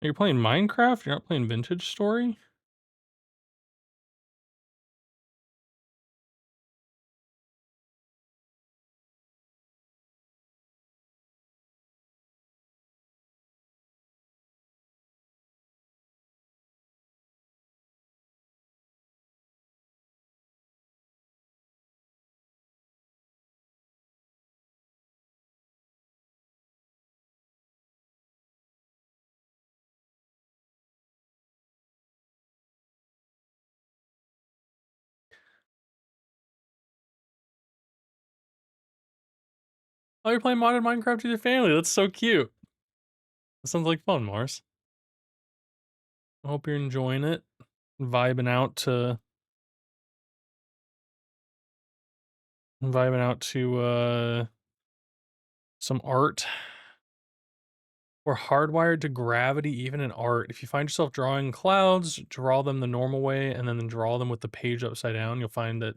You're playing Minecraft? You're not playing Vintage Story? Oh, you're playing modded Minecraft with your family. That's so cute. That sounds like fun, Mars. I hope you're enjoying it. Vibing out to some art. We're hardwired to gravity even in art. If you find yourself drawing clouds, draw them the normal way and then draw them with the page upside down. You'll find that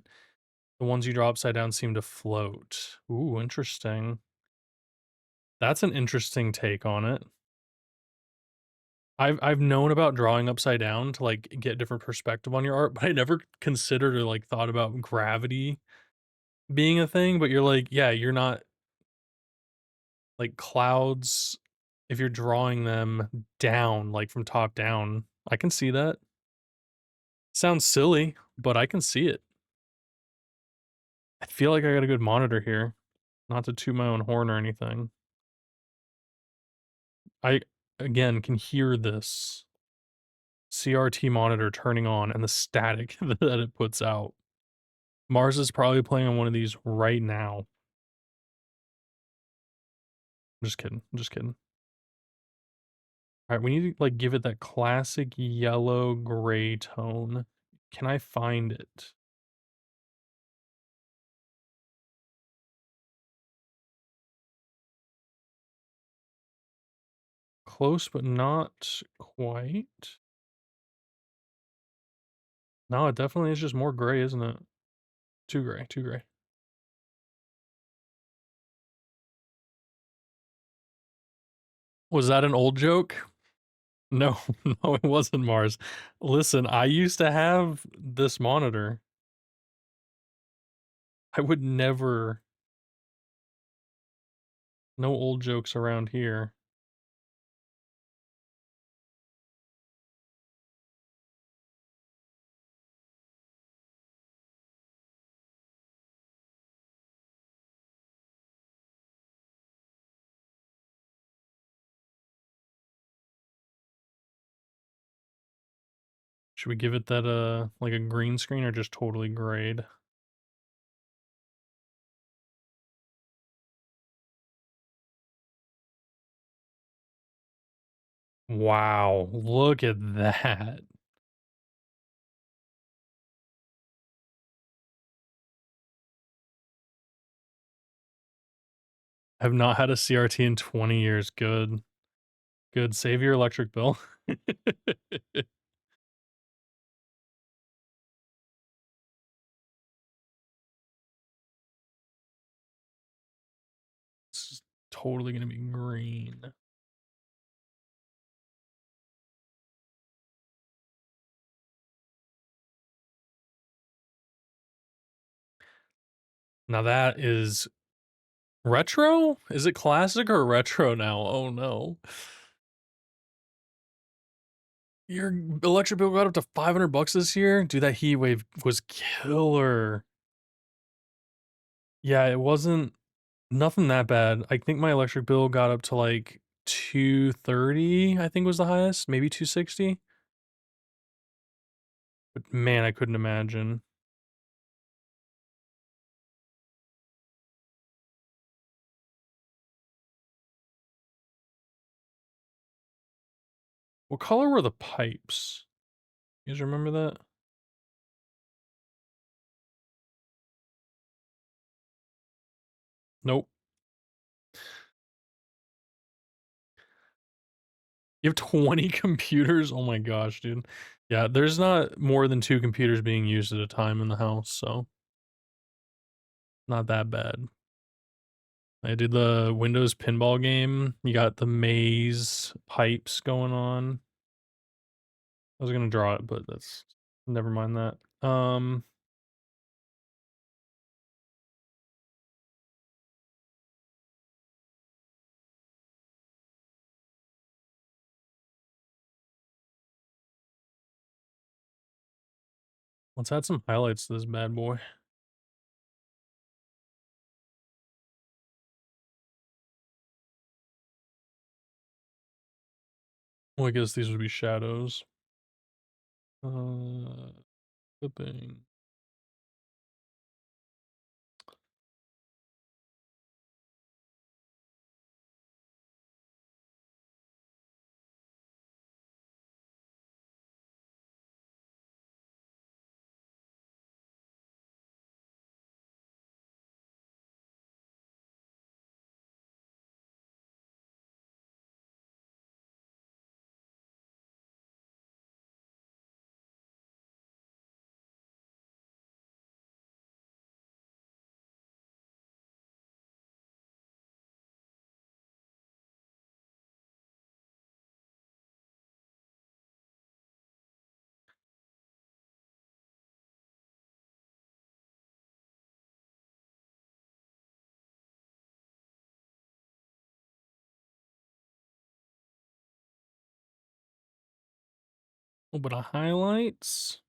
the ones you draw upside down seem to float. Ooh, interesting. That's an interesting take on it. I've known about drawing upside down to like get different perspective on your art, but I never considered or like thought about gravity being a thing. But you're like, yeah, you're not like clouds. If you're drawing them down, like from top down, I can see that. Sounds silly, but I can see it. I feel like I got a good monitor here. Not to toot my own horn or anything. I, again, can hear this CRT monitor turning on and the static that it puts out. Mars is probably playing on one of these right now. I'm just kidding. I'm just kidding. All right, we need to like give it that classic yellow gray tone. Can I find it? Close, but not quite. No, it definitely is just more gray, isn't it? Too gray, too gray. Was that an old joke? No, no, it wasn't Mars. Listen, I used to have this monitor. I would never. No old jokes around here. Should we give it that, like a green screen or just totally grayed? Wow, look at that. I've not had a CRT in 20 years. Good. Good. Save your electric bill. totally gonna be green. Now that is retro? Is it classic or retro now? Oh no. Your electric bill got up to 500 bucks this year? Dude, that heat wave was killer. Yeah, it wasn't nothing that bad. I think my electric bill got up to like 230, I think was the highest, maybe 260. But man, I couldn't imagine. What color were the pipes? You guys remember that? Nope. You have 20 computers? Oh my gosh, dude. Yeah, there's not more than 2 computers being used at a time in the house, so not that bad. I did the Windows pinball game. You got the maze pipes going on. I was gonna draw it, but that's never mind that. Let's add some highlights to this bad boy. Well, I guess these would be shadows. Flipping. A little bit of highlights.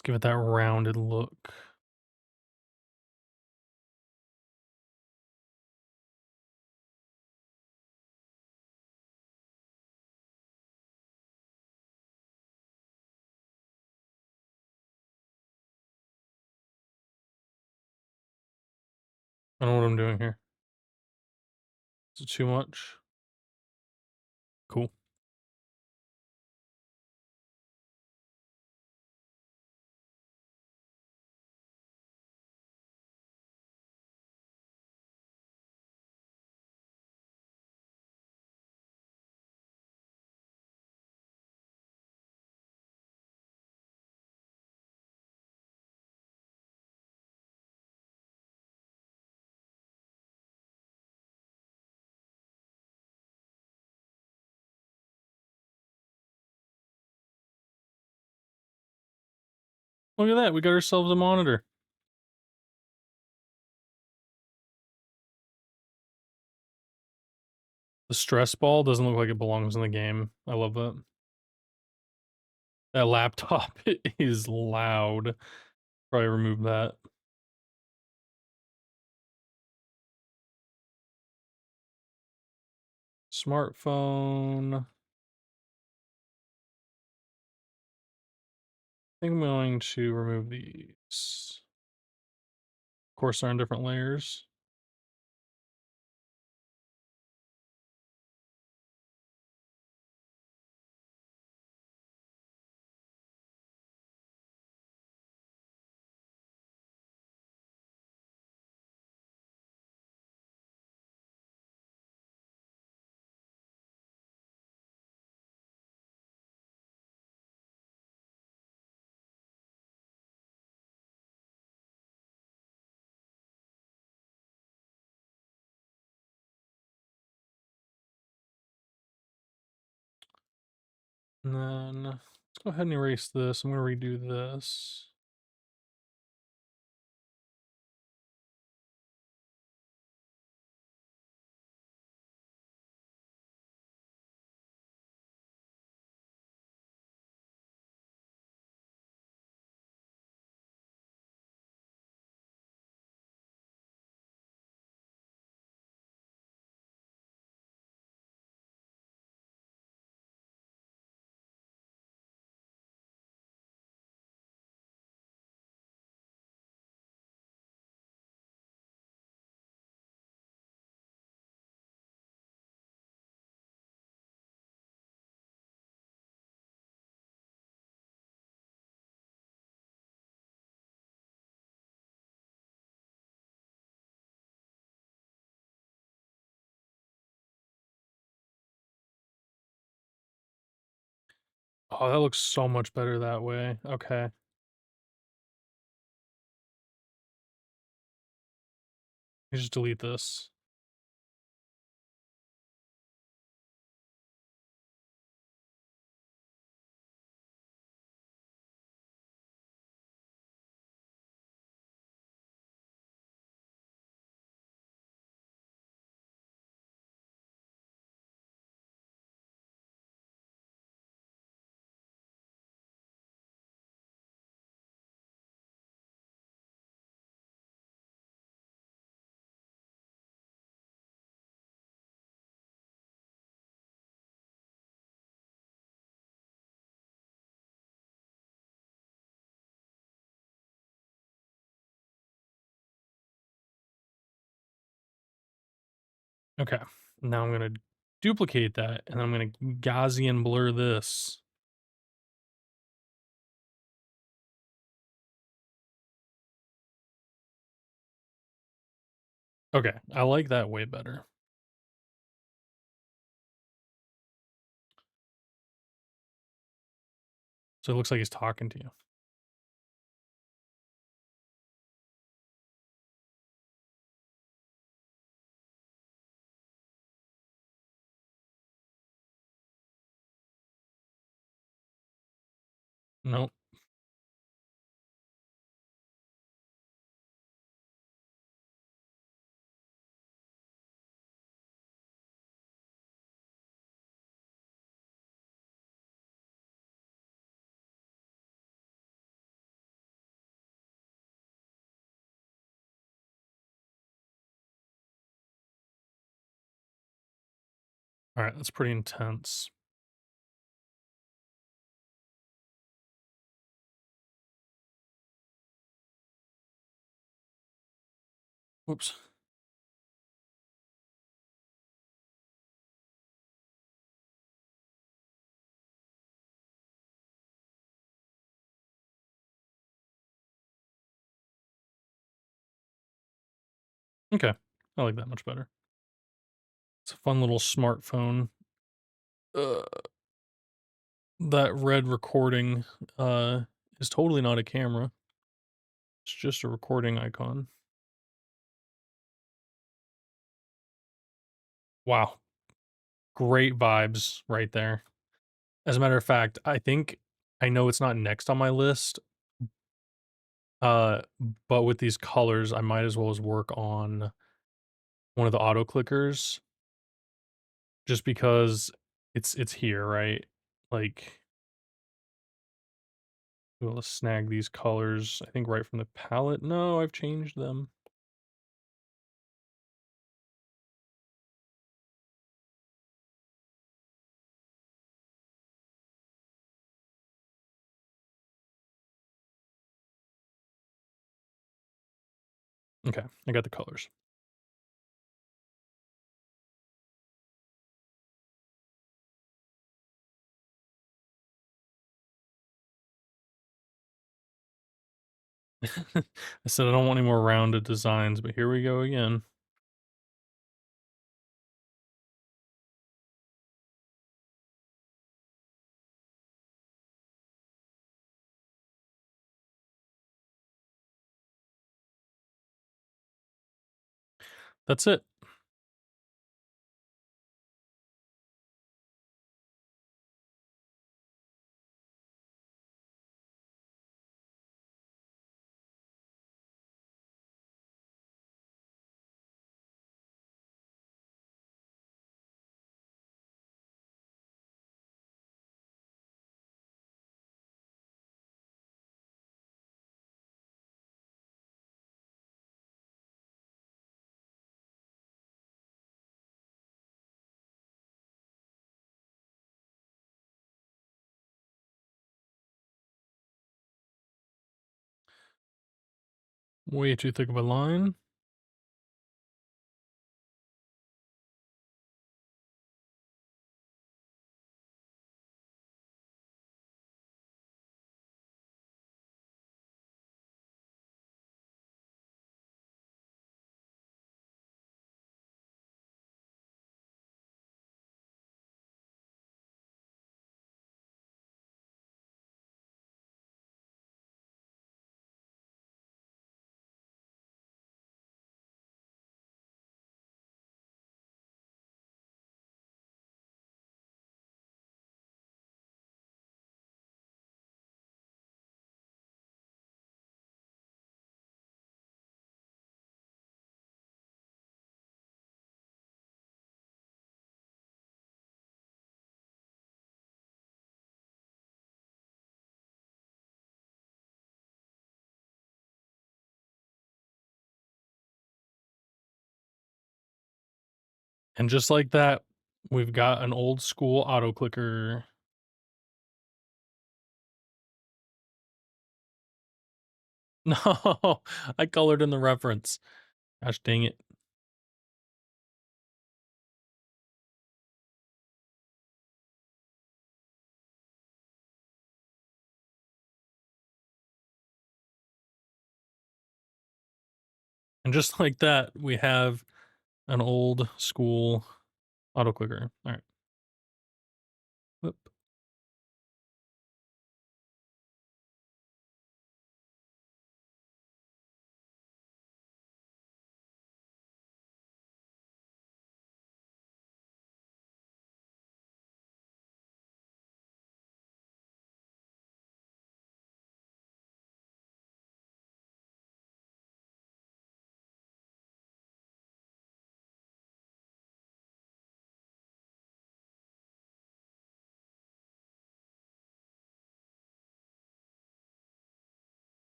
Let's give it that rounded look. I don't know what I'm doing here. Is it too much? Cool. Look at that. We got ourselves a monitor. The stress ball doesn't look like it belongs in the game. I love that. That laptop is loud. Probably remove that. Smartphone. think I'm going to remove these. Of course, they're on different layers. And then let's go ahead and erase this. I'm going to redo this. Oh, that looks so much better that way. Okay. You just delete this. Okay. Now I'm going to duplicate that and I'm going to Gaussian blur this. Okay. I like that way better. So it looks like he's talking to you. Nope. All right. That's pretty intense. Whoops. Okay. I like that much better. It's a fun little smartphone. Uh, that red recording is totally not a camera. It's just a recording icon. Wow. Great vibes right there. As a matter of fact, I think I know it's not next on my list, uh, but with these colors, I might as well as work on one of the auto clickers just because it's here, right? Like, we'll snag these colors, I think right from the palette. No, I've changed them. Okay, I got the colors. I said I don't want any more rounded designs, but here we go again. That's it. Way too thick of a line. And just like that, we've got an old school auto clicker. No, I colored in the reference. Gosh dang it. And just like that, we have an old school auto clicker. All right. Whoop.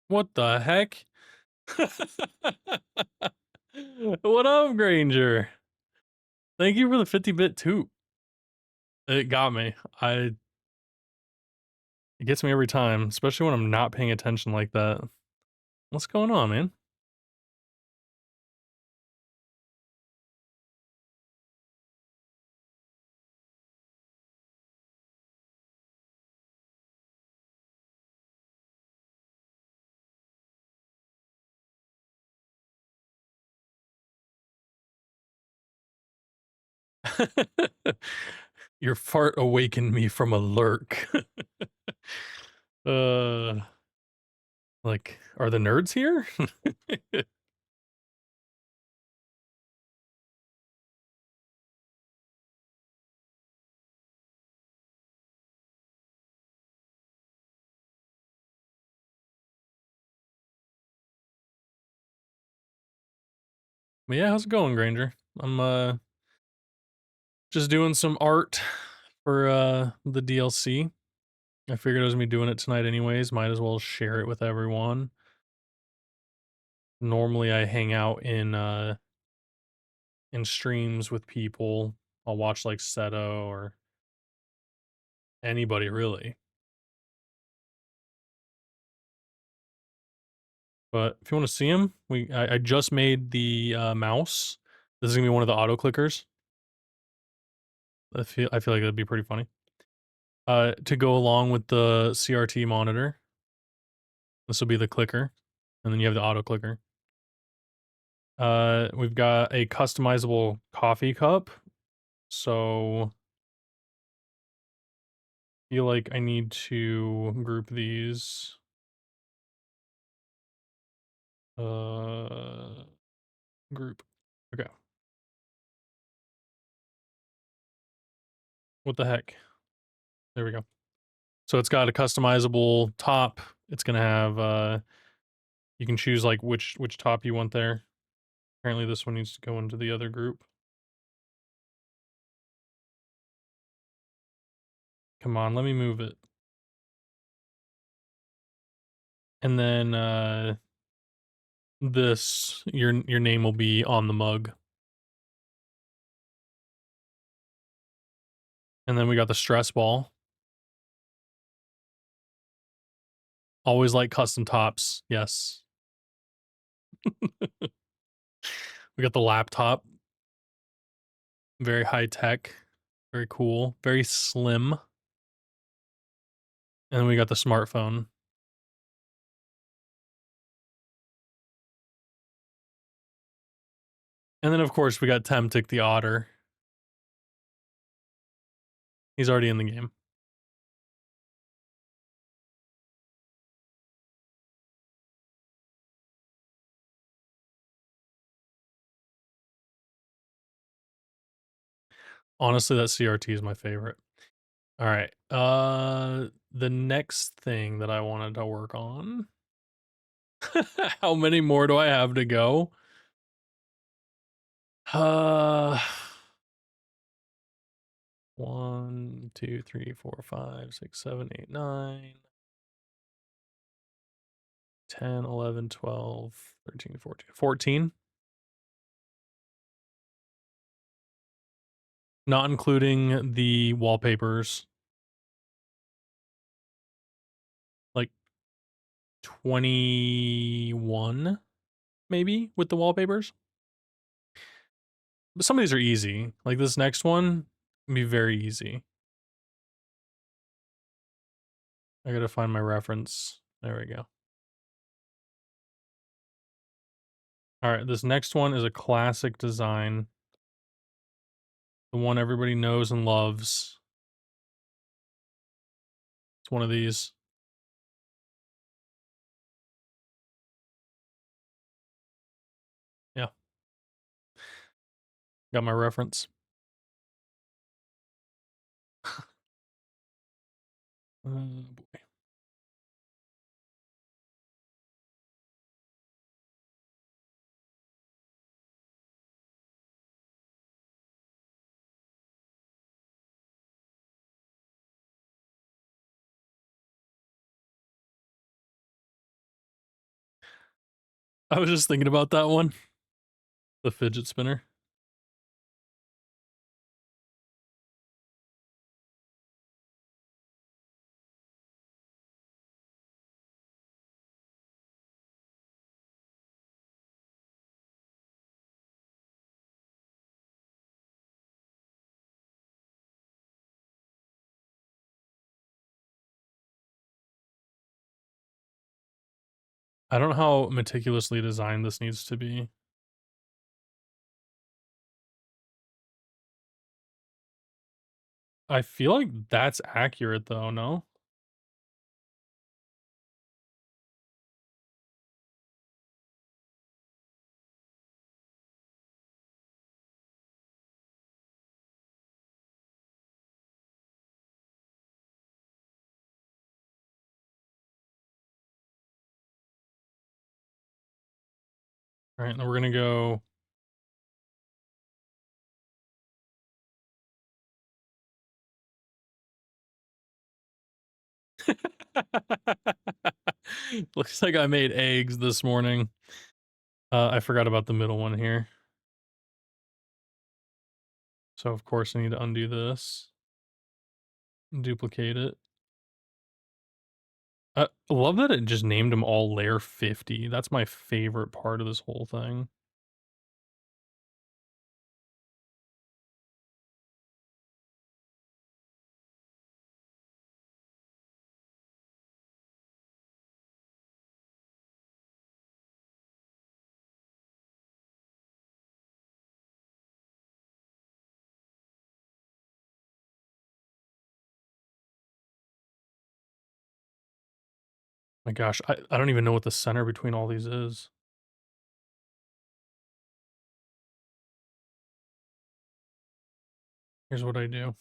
What the heck? What up, Granger? Thank you for the 50-bit toot. It got me. It gets me every time, especially when I'm not paying attention like that. What's going on, man? Your fart awakened me from a lurk. uh, like, are the nerds here? But yeah, how's it going, Granger? I'm just doing some art for the DLC. I figured I was gonna be doing it tonight anyways. Might as well share it with everyone. Normally I hang out in in streams with people. I'll watch like Seto or anybody really. But if you want to see him, I just made the mouse. This is gonna be one of the auto clickers. I feel like that'd be pretty funny. To go along with the CRT monitor, this will be the clicker, and then you have the auto clicker. We've got a customizable coffee cup, so I feel like I need to group these. Group. Okay. What the heck? There we go. So it's got a customizable top. It's gonna have you can choose like which top you want there. Apparently this one needs to go into the other group. Come on, let me move it. And then this your name will be on the mug. And then we got the stress ball. Always like custom tops. Yes. We got the laptop. Very high tech. Very cool. Very slim. And then we got the smartphone. And then of course we got Temtic the otter. He's already in the game. Honestly, that CRT is my favorite. All right. The next thing that I wanted to work on. How many more do I have to go? Uh 1, 2, 3, 4, 5, 6, 7, 8, 9, 10, 11, 12, 13, 14. 14? Not including the wallpapers. Like 21, maybe, with the wallpapers. But some of these are easy. Like this next one can be very easy. I gotta find my reference. There we go. All right, this next one is a classic design. The one everybody knows and loves. It's one of these. Yeah. Got my reference. Boy. I was just thinking about that one. The fidget spinner. I don't know how meticulously designed this needs to be. I feel like that's accurate though, no? All right, now we're gonna go. Looks like I made eggs this morning. I forgot about the middle one here. So of course I need to undo this, duplicate it. I love that it just named them all layer 50. That's my favorite part of this whole thing. My gosh, I don't even know what the center between all these is. Here's what I do.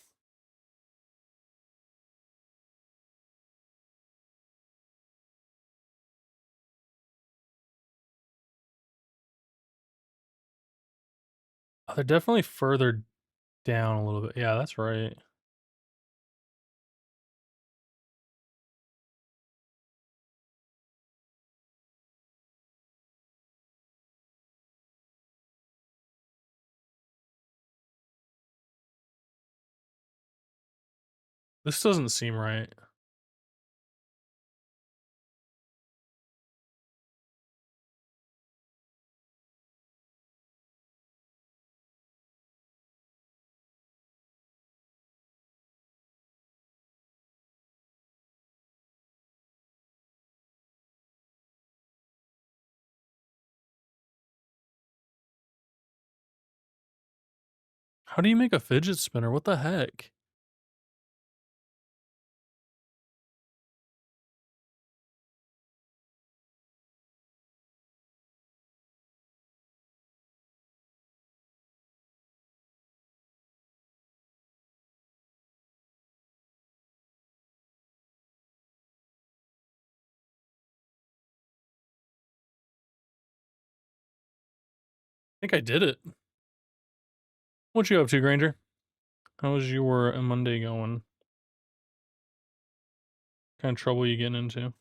Oh, they're definitely further down a little bit. Yeah, that's right. This doesn't seem right. How do you make a fidget spinner? What the heck? I think I did it. What you up to, Granger? How was your Monday going? Kind of trouble you getting into?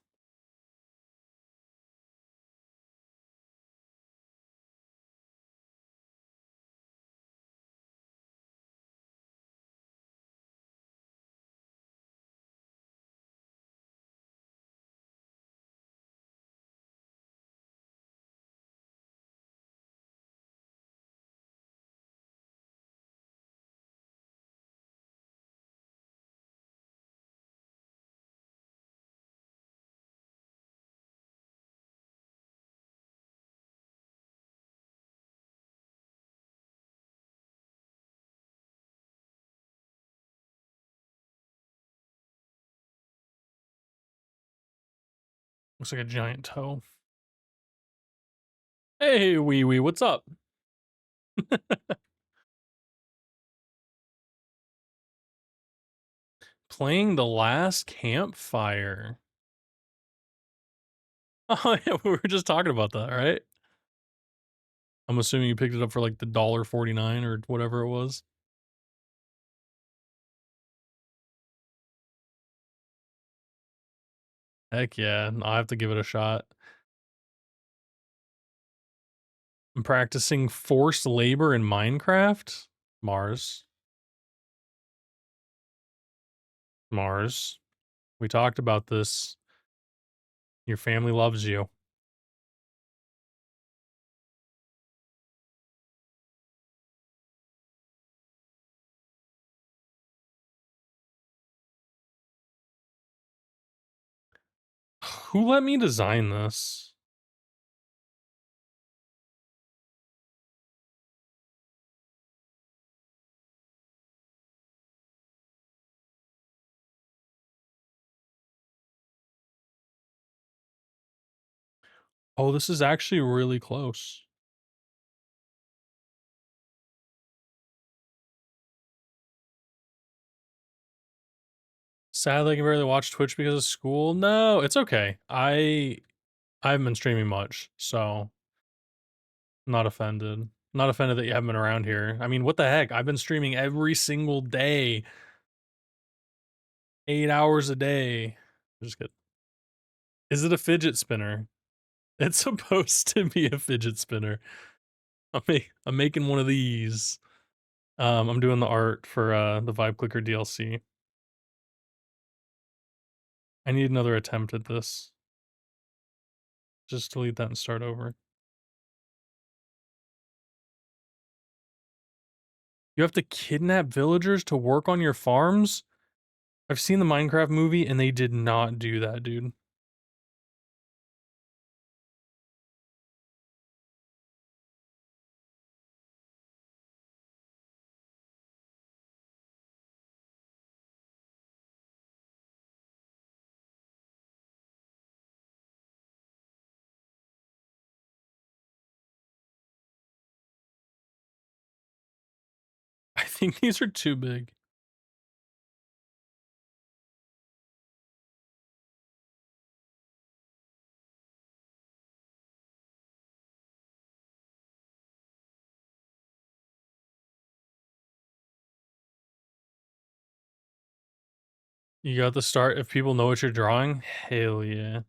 Looks like a giant toe. Hey, wee wee, what's up? Playing The Last Campfire. Oh yeah, we were just talking about that, right? I'm assuming you picked it up for like the $1.49 or whatever it was. Heck yeah, I'll have to give it a shot. I'm practicing forced labor in Minecraft. Mars. Mars. We talked about this. Your family loves you. Who let me design this? Oh, this is actually really close. Sadly, I can barely watch Twitch because of school. No, it's okay. I haven't been streaming much, so not offended. Not offended that you haven't been around here. I mean, what the heck? I've been streaming every single day, 8 hours a day. Just kidding. Is it a fidget spinner? It's supposed to be a fidget spinner. I'm making one of these. I'm doing the art for, the Vibe Clicker DLC. I need another attempt at this. Just delete that and start over. You have to kidnap villagers to work on your farms? I've seen the Minecraft movie, and they did not do that, dude. I think these are too big. You got the start if people know what you're drawing? Hell yeah.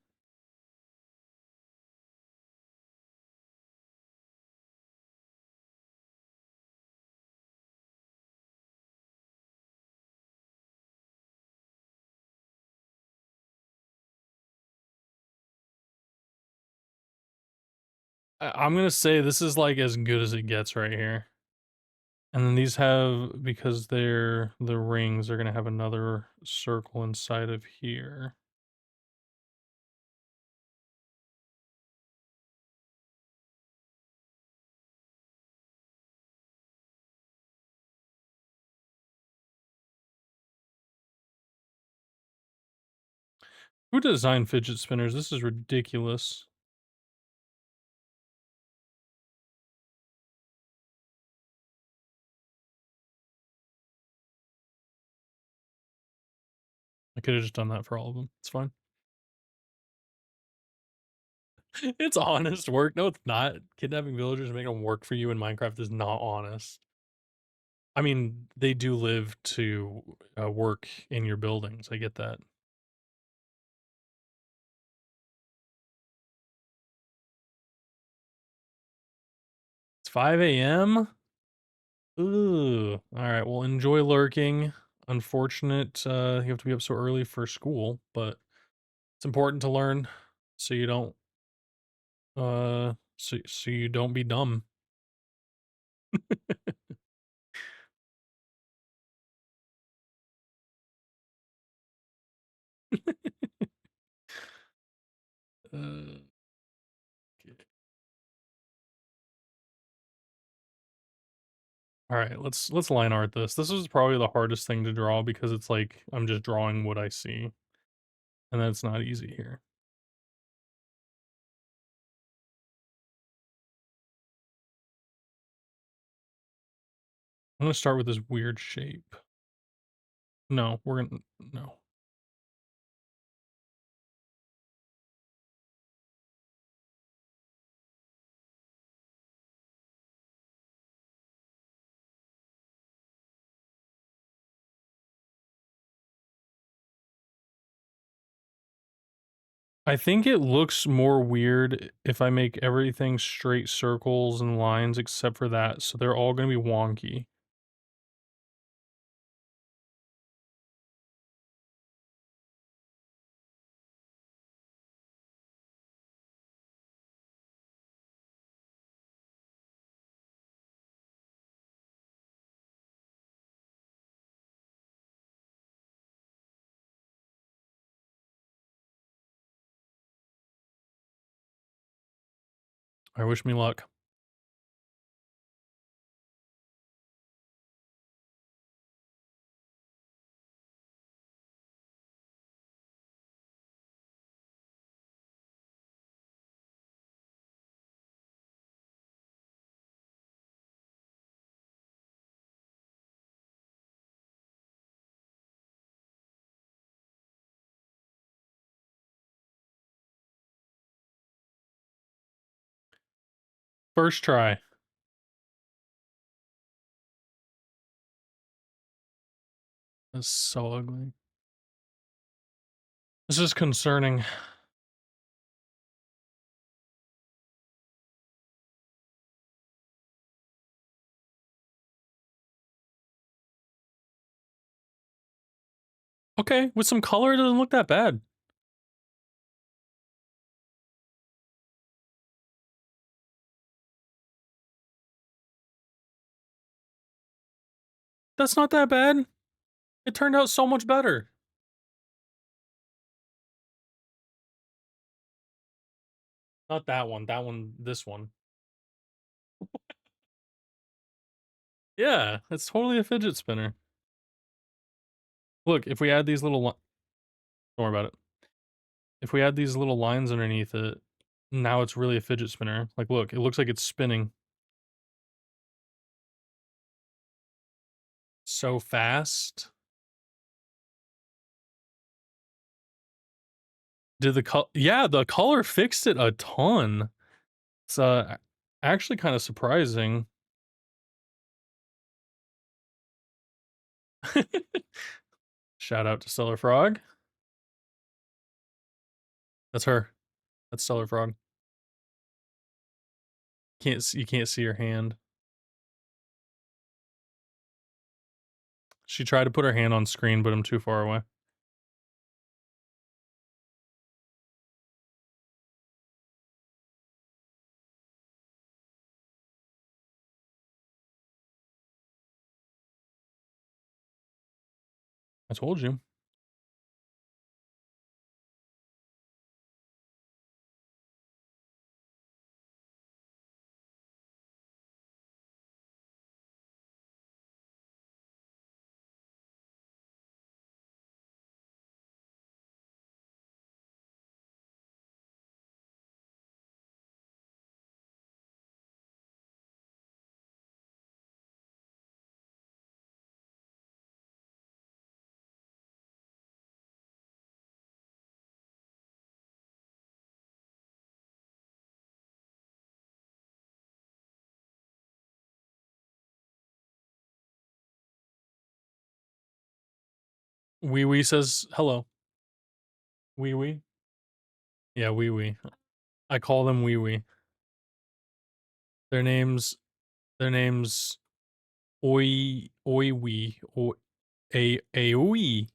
I'm gonna say this is, like, as good as it gets right here. And then these have because they're the rings, they're gonna have another circle inside of here. Who designed fidget spinners? This is ridiculous. I could have just done that for all of them. It's fine. It's honest work. No, it's not. Kidnapping villagers and making them work for you in Minecraft is not honest. I mean, they do live to work in your buildings. I get that. It's 5 a.m. Ooh. All right. Well, enjoy lurking. Unfortunate, you have to be up so early for school, but it's important to learn so you don't, so you don't be dumb. Uh, okay. All right, let's line art this. This is probably the hardest thing to draw because it's like I'm just drawing what I see, and that's not easy here. I'm gonna start with this weird shape. No, we're gonna no. I think it looks more weird if I make everything straight circles and lines except for that, so they're all gonna be wonky. I wish me luck. First try. That's so ugly. This is concerning. Okay, with some color, it doesn't look that bad. That's not that bad. It turned out so much better. Not that one, this one. Yeah, it's totally a fidget spinner. Look, if we add these little don't worry about it. If we add these little lines underneath it, now it's really a fidget spinner. Like, look, it looks like it's spinning so fast. Did yeah, the color fixed it a ton. It's, actually kinda surprising. Shout out to Stellar Frog. That's her. That's Stellar Frog. You can't see her hand. She tried to put her hand on screen, but I'm too far away. I told you. Wee Wee says hello. Wee Wee? Yeah, Wee Wee. I call them Wee Wee. Their names their names Oi Wee or A Wee.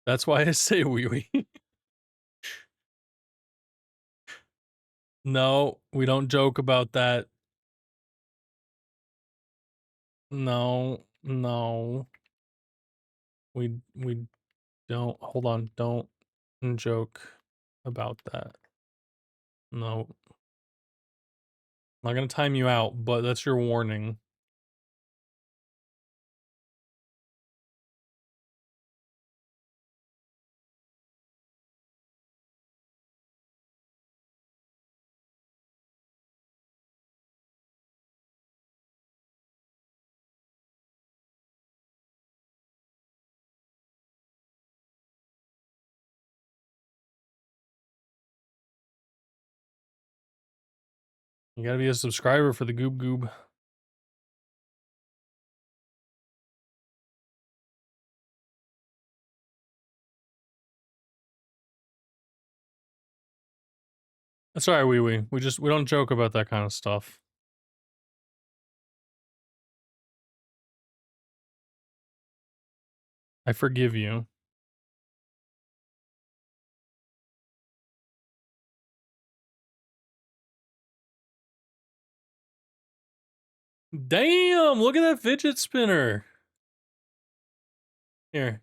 That's why I say Wee Wee. No, we don't joke about that. No, no. We don't hold on, don't joke about that. No. I'm not gonna time you out, but that's your warning. You gotta be a subscriber for the Goob Goob. That's alright, Wee Wee. We don't joke about that kind of stuff. I forgive you. Damn, look at that fidget spinner. Here.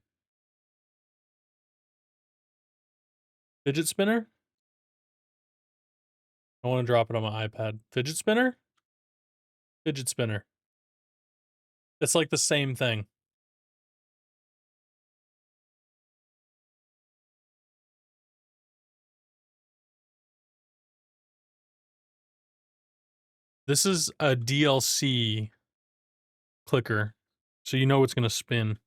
Fidget spinner? I want to drop it on my iPad. Fidget spinner? Fidget spinner. It's like the same thing. This is a DLC clicker, so you know it's gonna spin.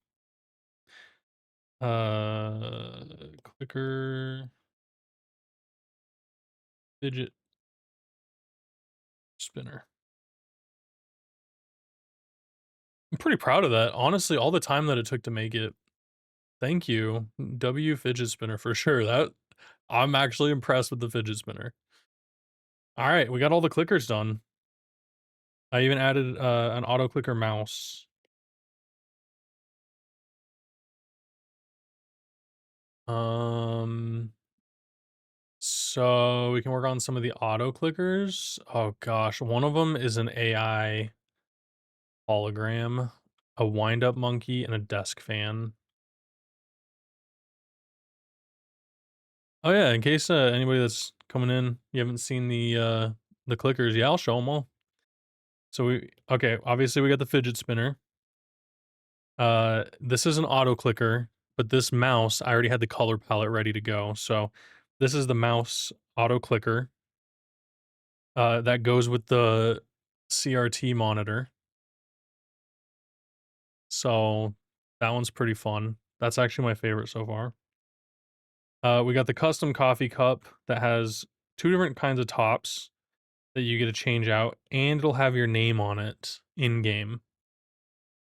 Clicker fidget spinner. I'm pretty proud of that. Honestly, all the time that it took to make it. Thank you, W fidget spinner for sure. That I'm actually impressed with the fidget spinner. All right, we got all the clickers done. I even added an auto clicker mouse. So we can work on some of the auto clickers. Oh gosh, one of them is an AI hologram, a wind-up monkey, and a desk fan. Oh yeah, in case anybody that's coming in, you haven't seen the clickers, yeah, I'll show them all. So okay, obviously we got the fidget spinner. This is an auto clicker, but this mouse, I already had the color palette ready to go. So this is the mouse auto clicker. That goes with the CRT monitor. So that one's pretty fun. That's actually my favorite so far. We got the custom coffee cup that has two different kinds of tops that you get to change out, and it'll have your name on it in game.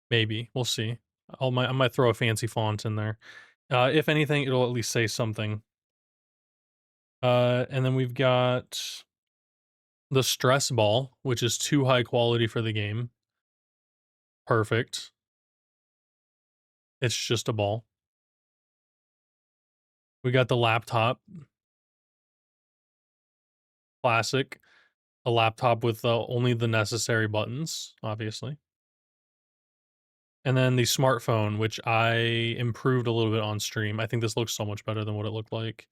Maybe we'll see. I might throw a fancy font in there. If anything, it'll at least say something. And then we've got the stress ball, which is too high quality for the game. Perfect. It's just a ball. We got the laptop. Classic. A laptop with only the necessary buttons, obviously. And then the smartphone, which I improved a little bit on stream. I think this looks so much better than what it looked like.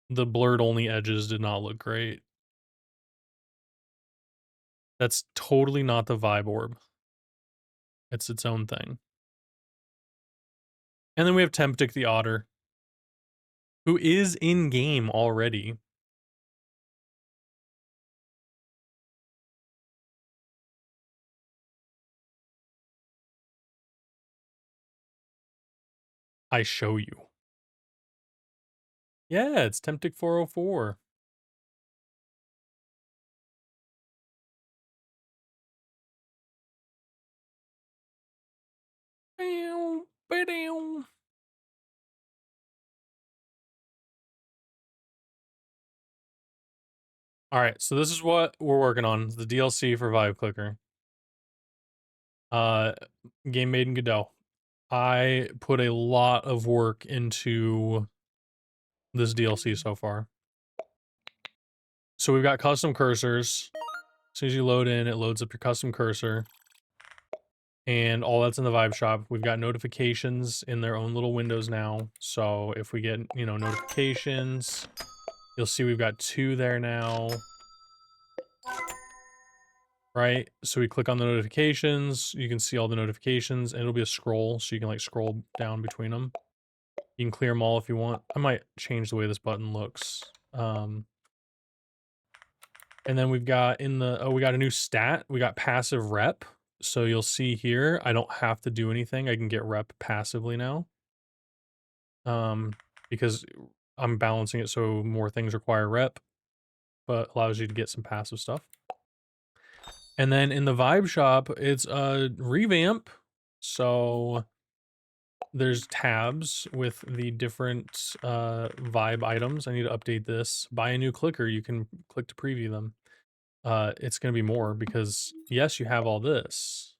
The blurred only edges did not look great. That's totally not the Vibe Orb. It's its own thing. And then we have Temptic the Otter, who is in-game already. I show you. Yeah, it's Temptic 404. Alright, so this is what we're working on. The DLC for Vibe Clicker. Game made in Godot. I put a lot of work into this DLC so far. So we've got custom cursors. As soon as you load in, it loads up your custom cursor. And all that's in the Vibe Shop. We've got notifications in their own little windows now. So if we get, notifications, you'll see we've got 2 there now. Right? So we click on the notifications, you can see all the notifications, and it'll be a scroll, so you can scroll down between them. You can clear them all if you want. I might change the way this button looks. And then we've got we got a new stat. We got passive rep. So you'll see here, I don't have to do anything. I can get rep passively now. Because I'm balancing it so more things require rep, but allows you to get some passive stuff. And then in the Vibe Shop, it's a revamp. So there's tabs with the different Vibe items. I need to update this. Buy a new clicker. You can click to preview them. It's going to be more because, yes, you have all this.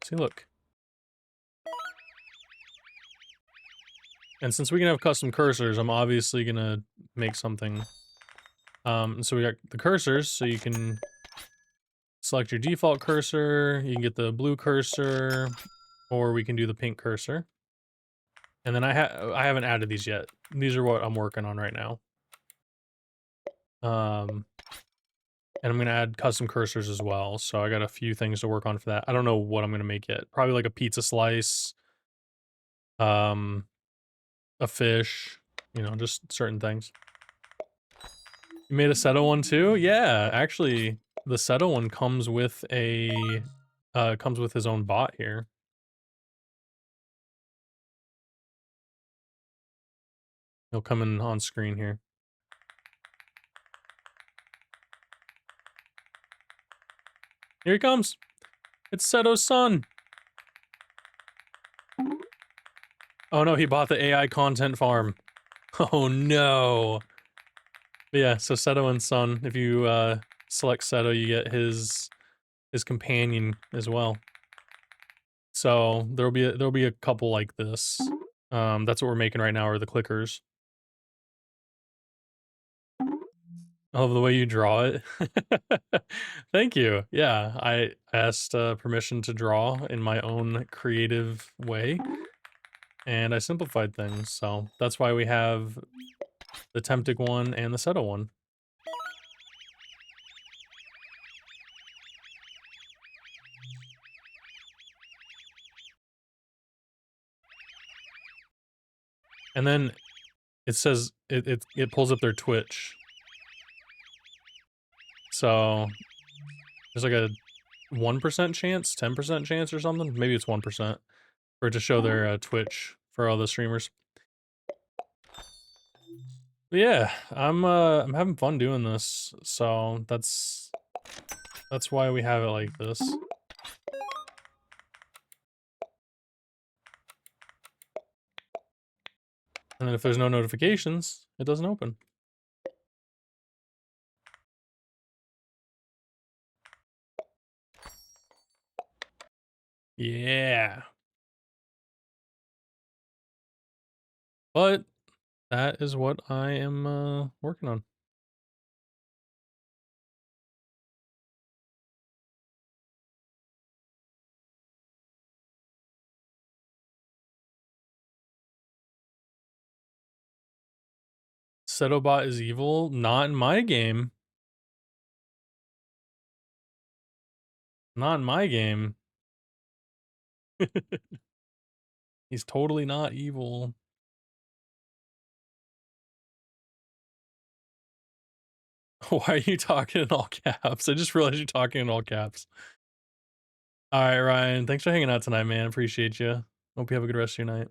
See, look. And since we can have custom cursors, I'm obviously going to make something. So we got the cursors, so you can select your default cursor, you can get the blue cursor, or we can do the pink cursor. And then I haven't added these yet. These are what I'm working on right now. And I'm gonna add custom cursors as well. So I got a few things to work on for that. I don't know what I'm gonna make yet. Probably like a pizza slice, a fish, just certain things. You made a Seto one too? Yeah, actually, the Seto one comes with comes with his own bot here. He'll come in on screen here. Here he comes. It's Seto's son. Oh no, he bought the AI content farm. Oh no. But yeah, so Seto and son, if you select Seto, you get his companion as well. So there'll be a couple like this. That's what we're making right now are the clickers. I love the way you draw it. Thank you. Yeah, I asked permission to draw in my own creative way, and I simplified things. So that's why we have the Temptic one and the Seto one. And then it says it pulls up their Twitch. So there's like a 1% chance, 10% chance or something. Maybe it's 1% for it to show their Twitch for all the streamers. But yeah, I'm having fun doing this. So that's why we have it like this. And then if there's no notifications, it doesn't open. Yeah. But that is what I am working on. Setobot is evil? Not in my game. Not in my game. He's totally not evil. Why are you talking in all caps? I just realized you're talking in all caps. All right, Ryan. Thanks for hanging out tonight, man. Appreciate you. Hope you have a good rest of your night.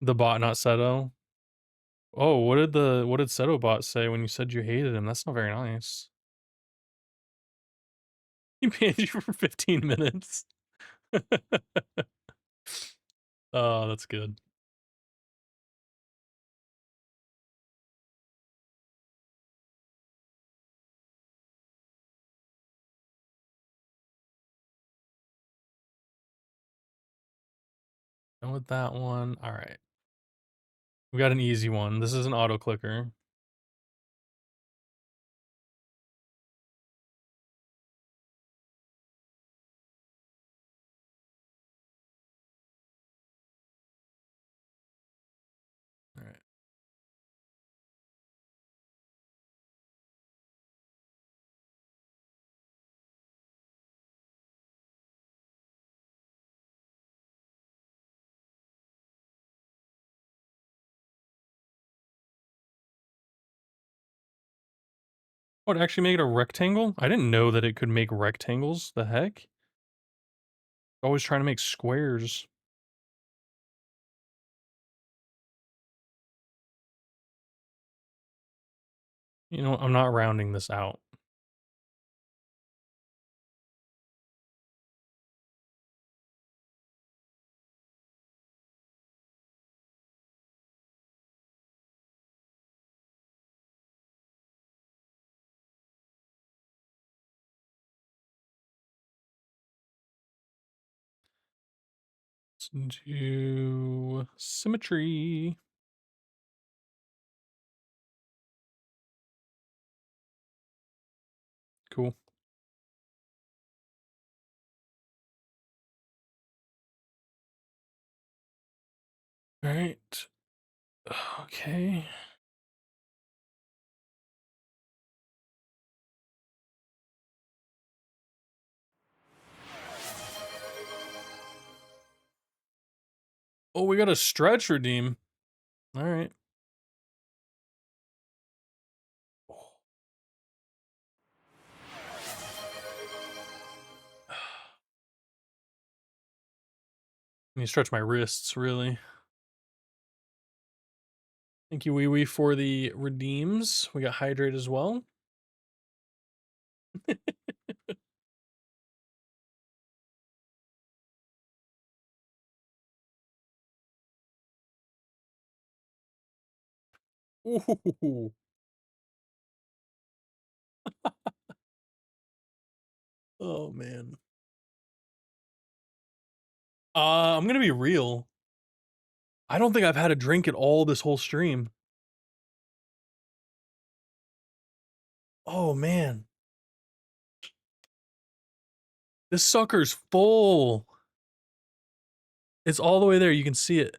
The bot, not Seto. Oh, what did Seto bot say when you said you hated him? That's not very nice. He banned you for 15 minutes. Oh, that's good. And with that one, all right. We got an easy one. This is an auto clicker. All right. What, actually make it a rectangle? I didn't know that it could make rectangles. The heck? Always trying to make squares. You know, I'm not rounding this out. Let's do symmetry. Cool. All right. Okay. Oh, we got a stretch redeem. All right. Let me stretch my wrists, really. Thank you, Wee Wee, for the redeems. We got hydrate as well. Ooh. Oh man. I'm gonna be real. I don't think I've had a drink at all this whole stream. Oh man. This sucker's full. It's all the way there. You can see it.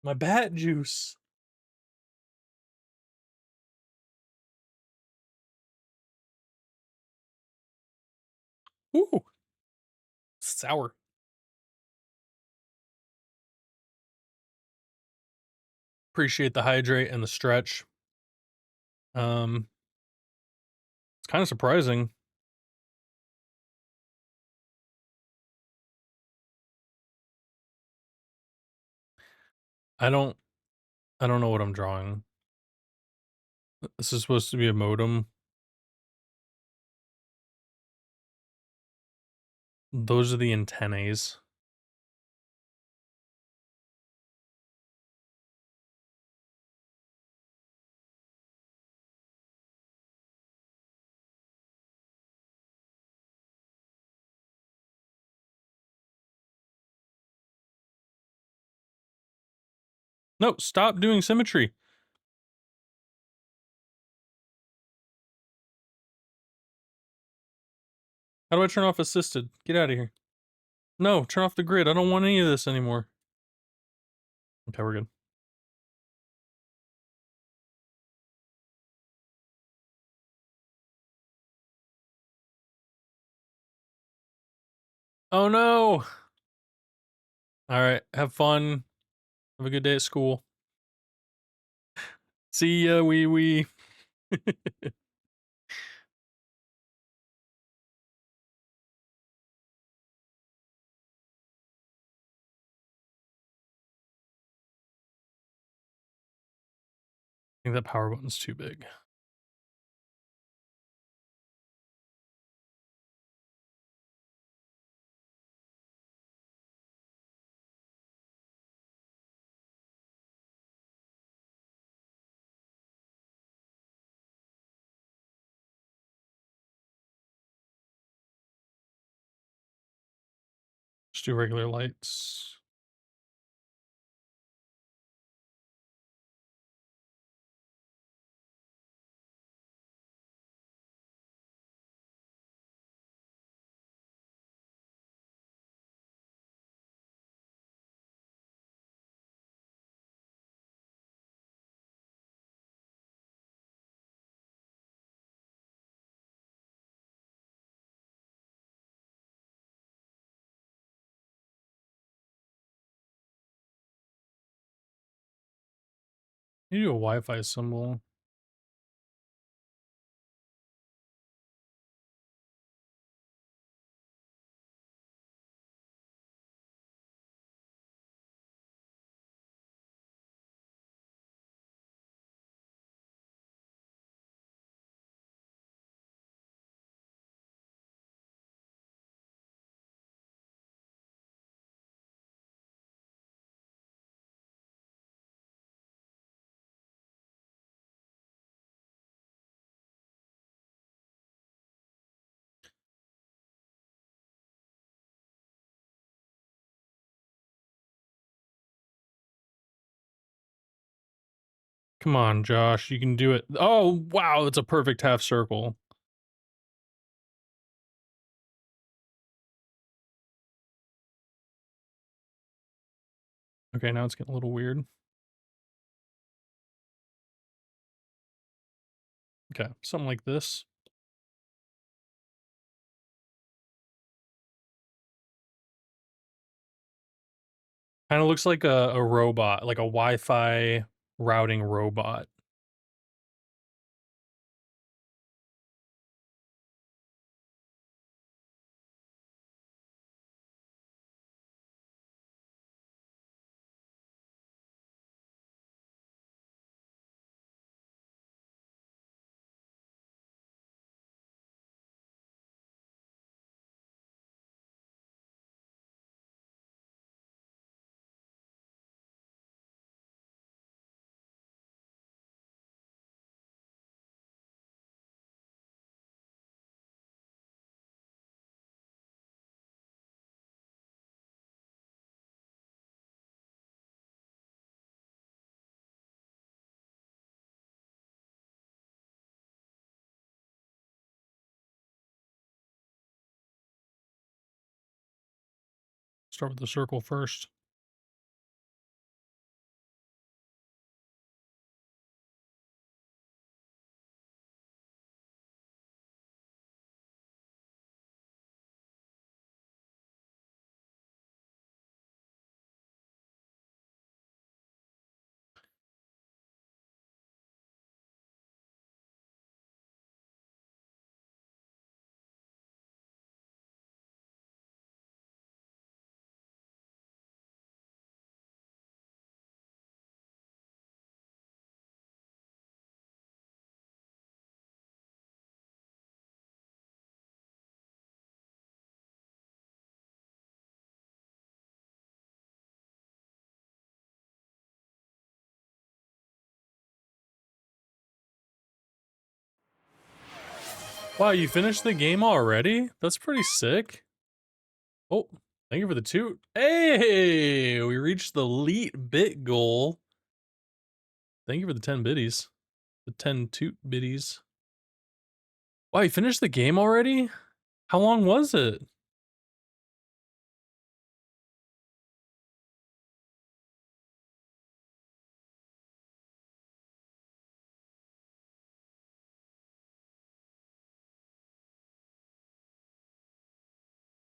My bat juice. Ooh, sour. Appreciate the hydrate and the stretch. Um, it's kind of surprising. I don't I don't know what I'm drawing. This is supposed to be a modem. Those are the antennae. No, stop doing symmetry. How do I turn off assisted? Get out of here. No, turn off the grid. I don't want any of this anymore. Okay, we're good. Oh no! Alright, have fun. Have a good day at school. See ya, wee wee. I think that power button's too big. Just do regular lights. You do a Wi-Fi symbol. Come on, Josh, you can do it. Oh, wow, it's a perfect half circle. Okay, now it's getting a little weird. Okay, something like this. Kinda looks like a robot, like a Wi-Fi routing robot. start with the circle first. Wow, you finished the game already? That's pretty sick. Oh, thank you for the toot. Hey, we reached the elite bit goal. Thank you for the 10 biddies. The 10 toot biddies. Wow, you finished the game already? How long was it?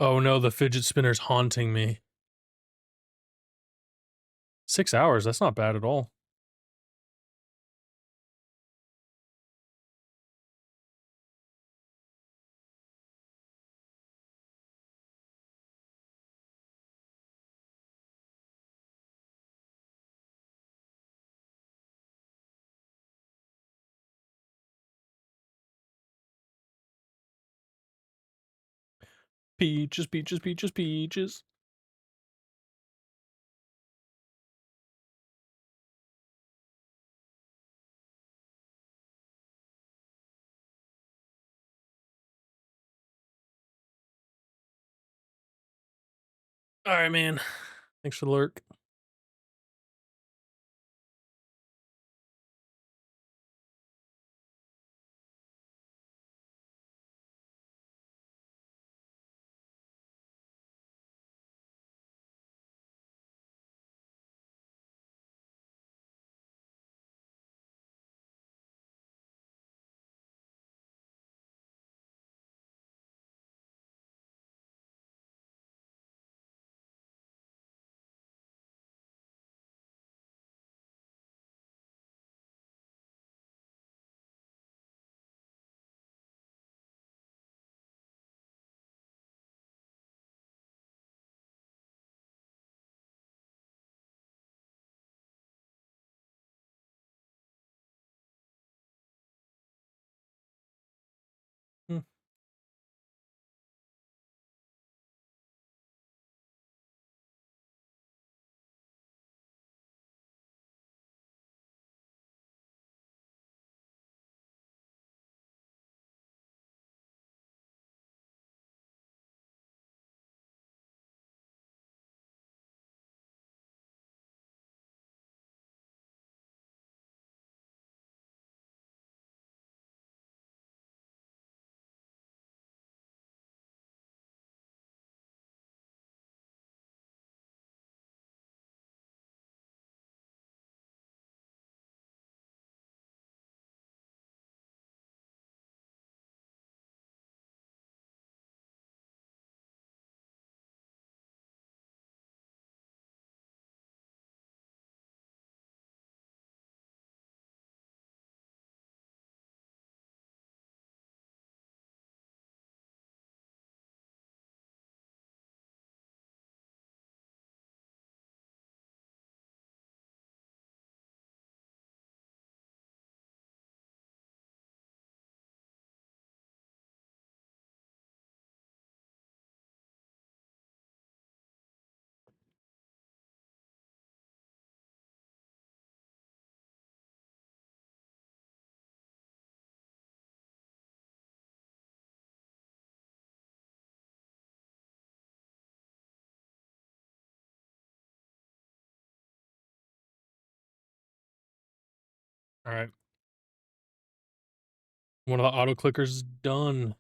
Oh no, the fidget spinner's haunting me. 6 hours, that's not bad at all. Peaches, peaches, peaches, peaches. Alright, man. Thanks for the lurk. Hmm. Alright. One of the auto clickers is done.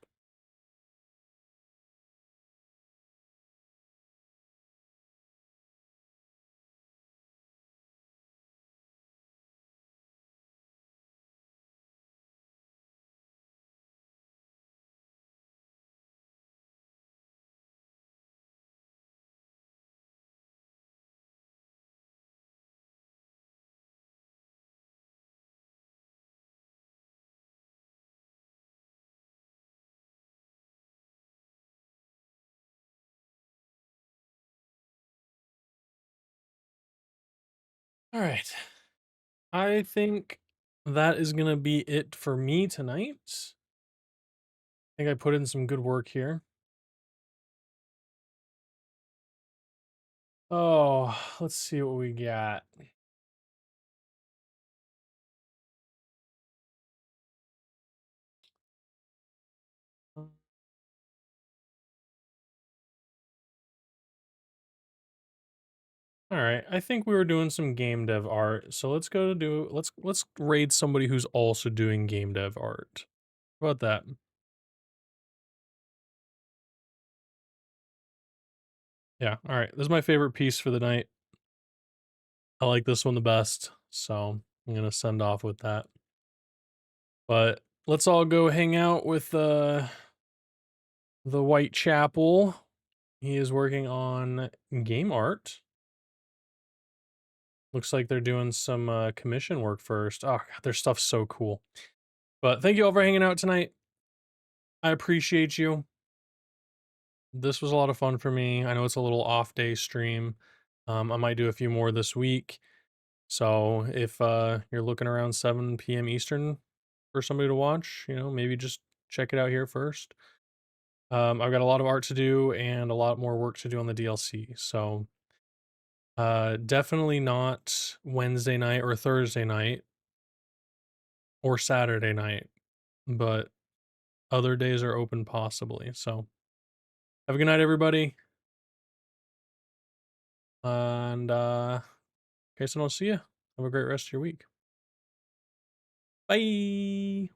All right. I think that is going to be it for me tonight. I think I put in some good work here. Oh, let's see what we got. All right, I think we were doing some game dev art, so let's raid somebody who's also doing game dev art. How about that? Yeah, all right. This is my favorite piece for the night. I like this one the best, so I'm gonna send off with that. But let's all go hang out with the Whitechapel. He is working on game art. Looks like they're doing some commission work first. Oh, God, their stuff's so cool. But thank you all for hanging out tonight. I appreciate you. This was a lot of fun for me. I know it's a little off day stream. I might do a few more this week. So if you're looking around 7 p.m. Eastern for somebody to watch, maybe just check it out here first. I've got a lot of art to do and a lot more work to do on the DLC. So definitely not Wednesday night or Thursday night or Saturday night, but other days are open possibly. So have a good night, everybody. And in case I don't see you, have a great rest of your week. Bye.